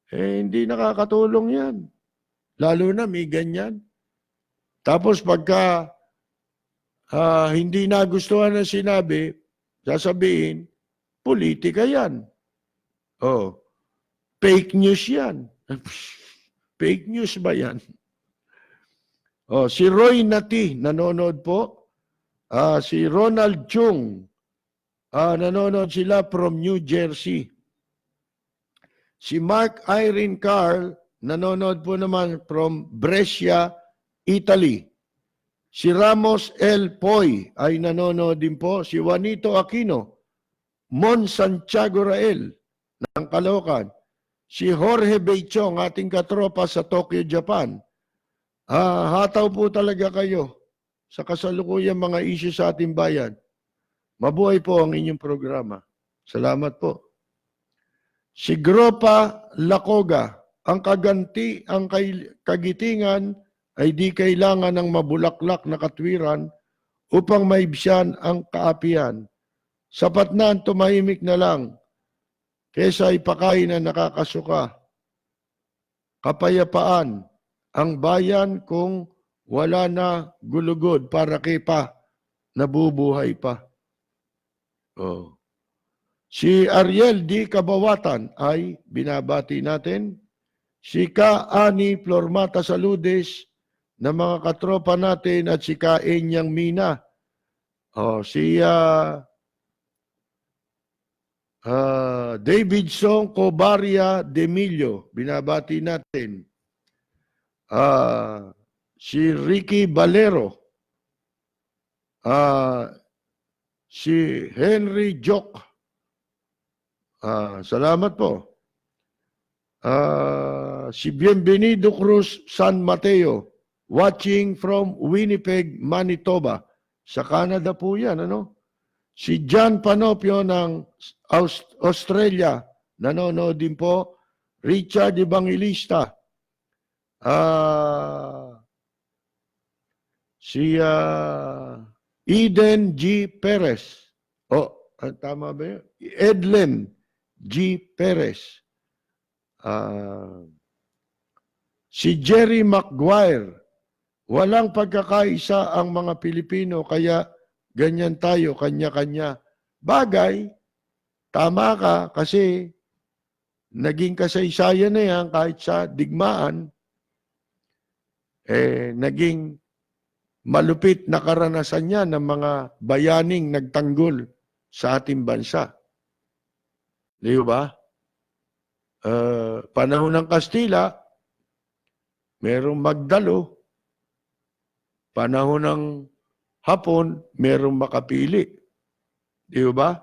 Hindi nakakatulong yan. Lalo na may ganyan. Tapos pagka hindi nagustuhan ng sinabi, sasabihin, politika yan. Fake news yan. Fake news ba yan? Si Roy Nati, nanonood po. Si Ronald Chung, nanonood sila from New Jersey. Si Mark Irene Carl, nanonood po naman from Brescia, Italy. Si Ramos L. Poy ay nanonood din po. Si Juanito Aquino, Mon Santiago Rael ng Caloocan. Si Jorge Beichong, ating katropa sa Tokyo, Japan. Hataw po talaga kayo sa kasalukuyang mga issue sa ating bayan. Mabuhay po ang inyong programa. Salamat po. Si Gropa Lacoga, ang kagitingan ay di kailangan ng mabulaklak na katwiran upang maibsiyan ang kaapihan. Sapat na ang tumahimik na lang kesa ipakain na nakakasuka. Kapayapaan ang bayan kung wala na gulugod para pa nabubuhay pa. Si Ariel D. Kabawatan ay binabati natin. Si Ka-Ani Flormata Saludes na mga katropa natin at si Ka-Enyang Mina. Si Davidson Cobaria Demilio, binabati natin. Si Ricky Valero. Si Henry Jock. Salamat po. Si Bienvenido Cruz San Mateo, watching from Winnipeg, Manitoba. Sa Canada po yan, Si John Panopio ng Australia, nanonood din po. Richard Evangelista. Si Eden G. Perez. Tama ba yun? Edlen G. Perez. Si Jerry Maguire. Walang pagkakaisa ang mga Pilipino kaya ganyan tayo, kanya-kanya. Bagay, tama ka kasi naging kasaysayan na yan kahit sa digmaan, naging malupit na karanasan niya ng mga bayaning nagtanggol sa ating bansa. Di ba? Panahon ng Kastila, merong Magdalo. Panahon ng Hapon, merong Makapili. Di ba?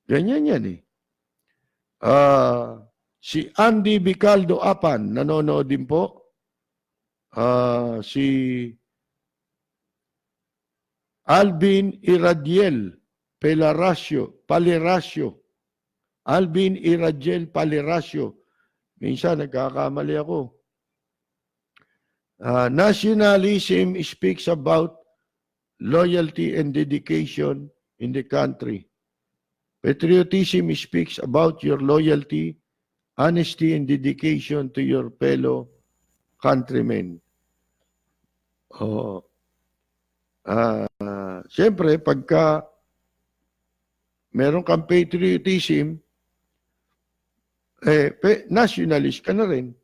Ganyan yan eh. Si Andy Bicaldo Apan, nanonood din po. Si Alvin Iradiel Paleracio. Alvin Iradiel Paleracio. Minsan nagkakamali ako. Nationalism speaks about loyalty and dedication in the country. Patriotism speaks about your loyalty, honesty, and dedication to your fellow countrymen. Siyempre, pagka meron kang patriotism, nationalist ka na rin.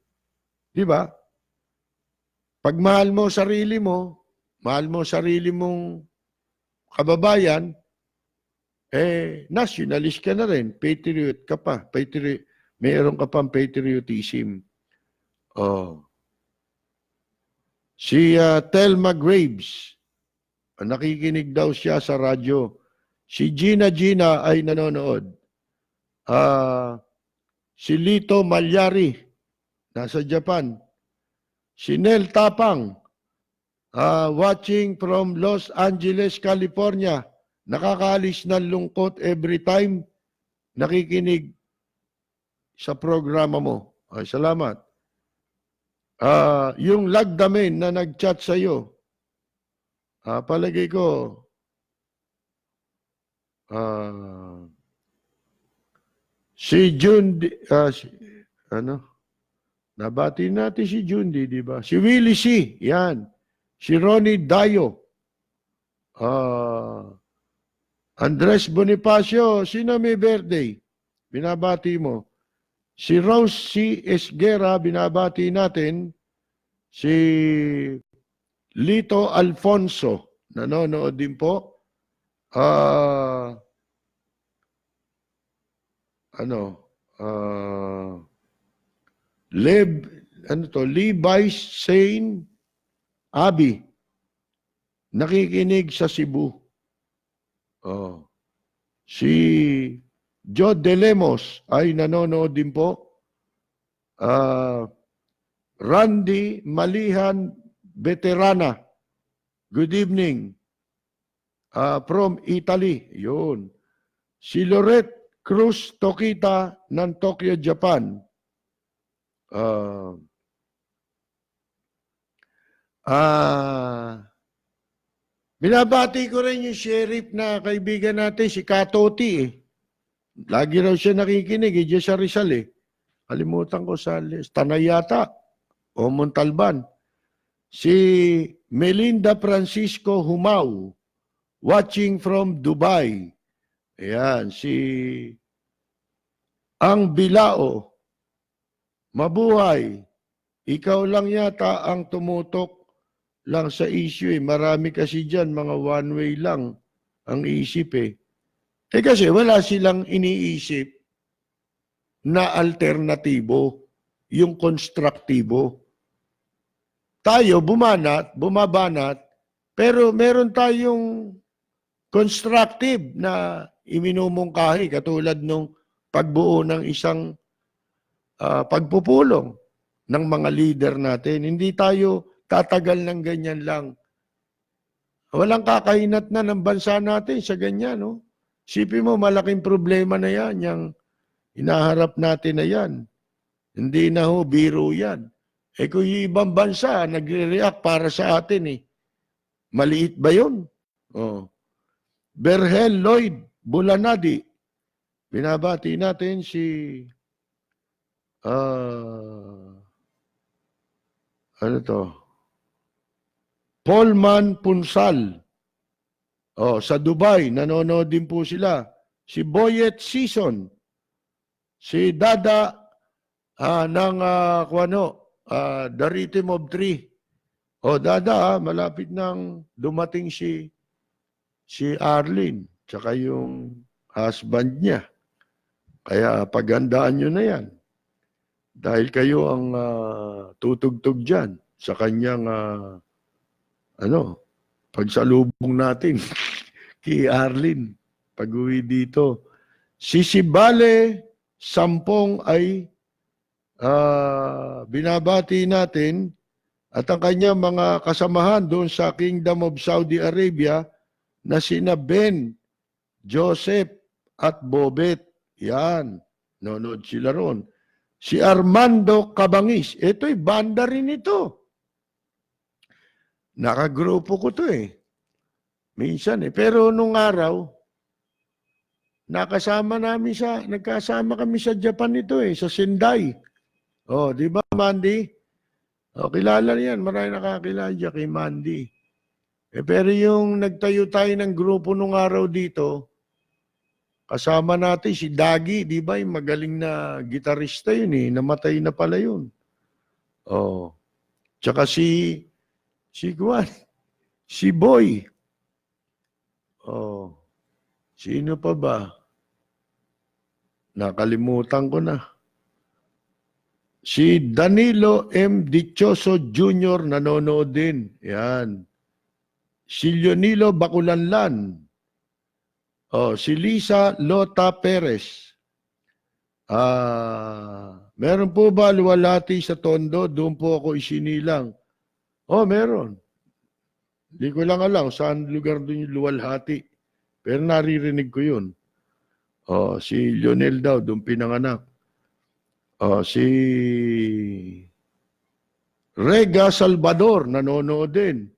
Di ba? Pag mahal mo sarili mo, mahal mo sarili mong kababayan, nationalist ka na rin. Patriot ka pa. Mayroon ka pang patriotism. Oh. Si Thelma Graves, nakikinig daw siya sa radyo. Si Gina ay nanonood. Si Lito Malyari, nasa Japan. Si Nel Tapang, watching from Los Angeles, California. Nakakaalis ng lungkot every time nakikinig sa programa mo. Ay, salamat. Yung Lagdamen na nag-chat sa iyo, palagay ko, si Jundi, nabati natin si Jundi, di ba? Si Willie C, yan. Si Ronnie Dayo. Andres Bonifacio, sino may birthday? Binabati mo. Si Rose C. Esguera, binabati natin. Si Lito Alfonso, nanonood din po. Levi's Saint Abi, nakikinig sa Cebu. Si Joe De Lemos ay nanonood din po. Randy Malihan Veterana, good evening. From Italy, yun. Si Lorette Cruz Tokita ng Tokyo, Japan. Binabati ko rin yung sheriff na kaibigan natin, si Katoti. Lagi raw siya nakikinig, diyan sa Rizal. Kalimutan ko sa Tanay yata o Montalban. Si Melinda Francisco Humao, watching from Dubai. Ayan, si Ang Bilao, mabuhay. Ikaw lang yata ang tumutok lang sa issue. Marami kasi dyan, mga one way lang ang isip . Kasi wala silang iniisip na alternatibo, yung konstruktibo. Tayo, bumabanat, pero meron tayong constructive na iminumungkahi katulad nung pagbuo ng isang pagpupulong ng mga leader natin. Hindi tayo tatagal ng ganyan lang. Walang kakahinat na ng bansa natin sa ganyan, no? Sipin mo, malaking problema na yan, yung inaharap natin na yan. Hindi na ho, biro yan. Kung yung ibang bansa, nagre-react para sa atin, maliit ba yun? Berhel Lloyd Bulanadi, binabati natin si Paulman Punsal. Sa Dubai, nanonood din po sila. Si Boyet Season. Si Dada ng The Rhythm of Three. Dada, malapit nang dumating si Arlene, tsaka yung husband niya. Kaya paghandaan nyo na yan. Dahil kayo ang tutugtog dyan sa kanyang pagsalubong natin kay Arlene pag-uwi dito. Si Sibale Sampong ay binabati natin at ang kanyang mga kasamahan doon sa Kingdom of Saudi Arabia na sina Ben, Joseph at Bobet. Yan, nanonood sila ron. Si Armando Cabangis, ito'y banda rin ito. Nakagrupo ko to minsan Pero nung araw, nagkasama kami sa Japan ito sa Sendai. Di ba Mandy? Kilala niyan, marami nakakilala dyan kay Mandy. Pero yung nagtayo tayo ng grupo nung araw dito, Kasama natin si Dagi, di ba? Yung magaling na gitarista yun eh. Namatay na pala yun. Oh. Tsaka si Juan, si Boy. Oh. Sino pa ba? Nakalimutan ko na. Si Danilo M. Dichoso Jr. nanonood din. Yan. Si Leonilo Baculanlan. Oh, si Lisa Lota Perez. Meron po ba luwalhati sa Tondo? Doon po ako isinilang. Oh, meron. Hindi ko lang alam saan lugar doon yung luwalhati. Pero naririnig ko yun. Oh, si Lionel daw, doon pinanganak. Oh, si Rega Salvador, nanonood din.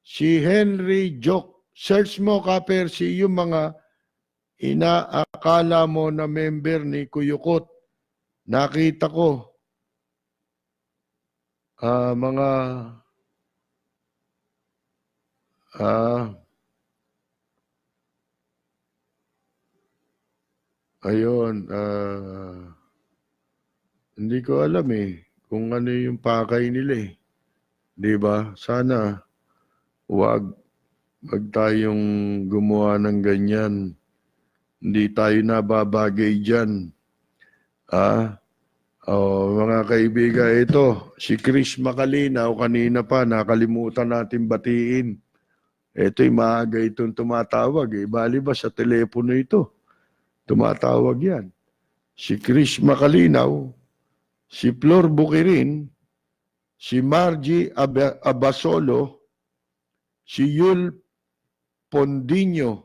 Si Henry Jok. Search mo, Kaper, si yung mga inaakala mo na member ni Kuyukot. Nakita ko. Mga ayun, hindi ko alam eh kung ano yung pakay nila eh. Di ba? Sana wag tayong gumawa ng ganyan. Hindi tayo nababagay dyan. Mga kaibigan, ito, si Chris Macalinaw, kanina pa, nakalimutan natin batiin. Ito'y maaga itong tumatawag eh. Bali ba sa telepono ito? Tumatawag yan. Si Chris Macalinaw, si Flor Bukirin, si Margie Abasolo, si Yul Pandinho,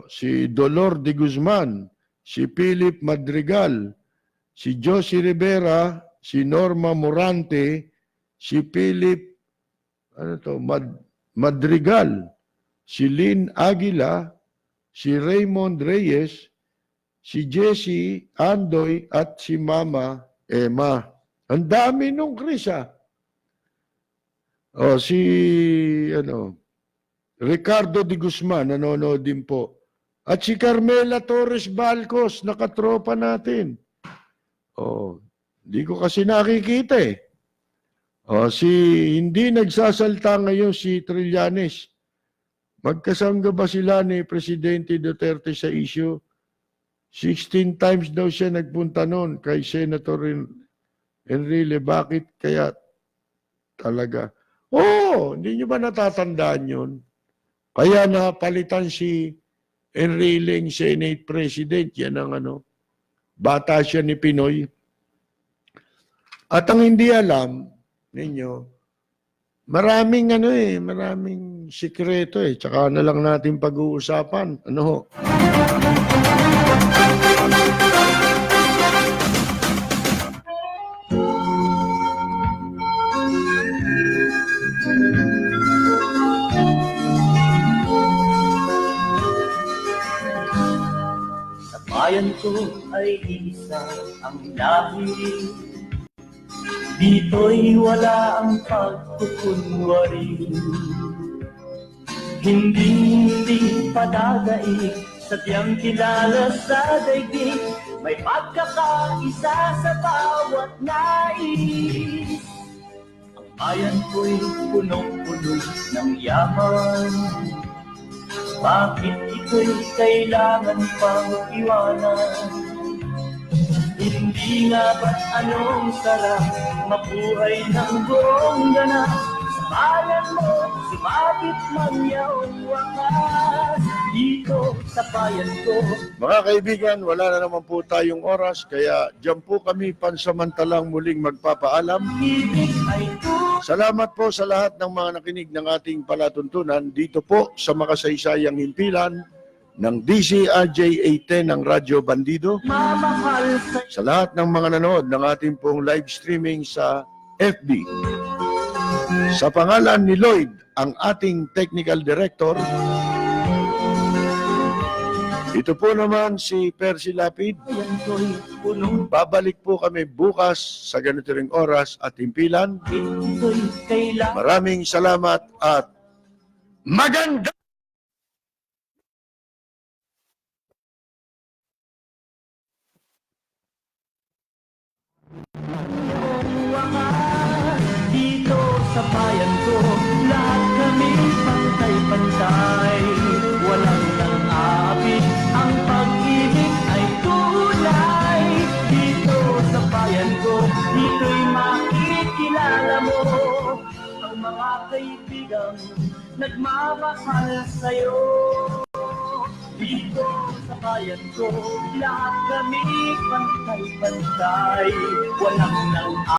si Dolor de Guzman, si Philip Madrigal, si Josie Rivera, si Norma Morante, si Philip Madrigal, si Lynn Aguila, si Raymond Reyes, si Jessie Andoy at si Mama Emma. Ang dami nung Chris si Ricardo de Guzman, nanonood din po. At si Carmela Torres Balcos, nakatropa natin. Hindi ko kasi nakikita eh. Hindi nagsasalta ngayon si Trillanes. Magkasangga ba sila ni Presidente Duterte sa issue? 16 times daw siya nagpunta noon kay Senator Enrile. Bakit kaya talaga? Hindi nyo ba natatandaan yun? Kaya napalitan si Enrile Senate President. Yan ang bata siya ni Pinoy. At ang hindi alam ninyo, maraming maraming sikreto eh. Tsaka na lang natin pag-uusapan. Sa bayan ko ay isa ang lahi. Dito'y wala ang pagkukunwari. Hindi padadaig, sadyang kilala sa daigdig. May pagkakaisa sa bawat nais. Ang bayan ko'y punong-puno ng yaman. Bakit ito'y kailangan pang iwanan? Hindi nga ba't anong sarap mabuhay ng buong ganap? Sa bayan mo, sumapit man yaong wakas. Dito sa bayan ko. Mga kaibigan, wala na naman po tayong oras, kaya dyan po kami pansamantalang muling magpapaalam. Salamat po sa lahat ng mga nakinig ng ating palatuntunan dito po sa makasaysayang himpilan ng DZRJ 810 ng Radyo Bandido. Sa lahat ng mga nanood ng ating pong live streaming sa FB. Sa pangalan ni Lloyd, ang ating technical director, ito po naman si Percy Lapid. Babalik po kami bukas sa ganito ring oras at himpilan. Maraming salamat at maganda! Dito sa bayan ko, lahat kami pantay-pantay. Walang nang-aapit, ang pag-ibig ay tunay. Dito sa bayan ko, dito'y makikilala mo ang mga kaibigang nagmamahal sa'yo. Dito sa bayan ko, lahat kami pantay-pantay. Walang nang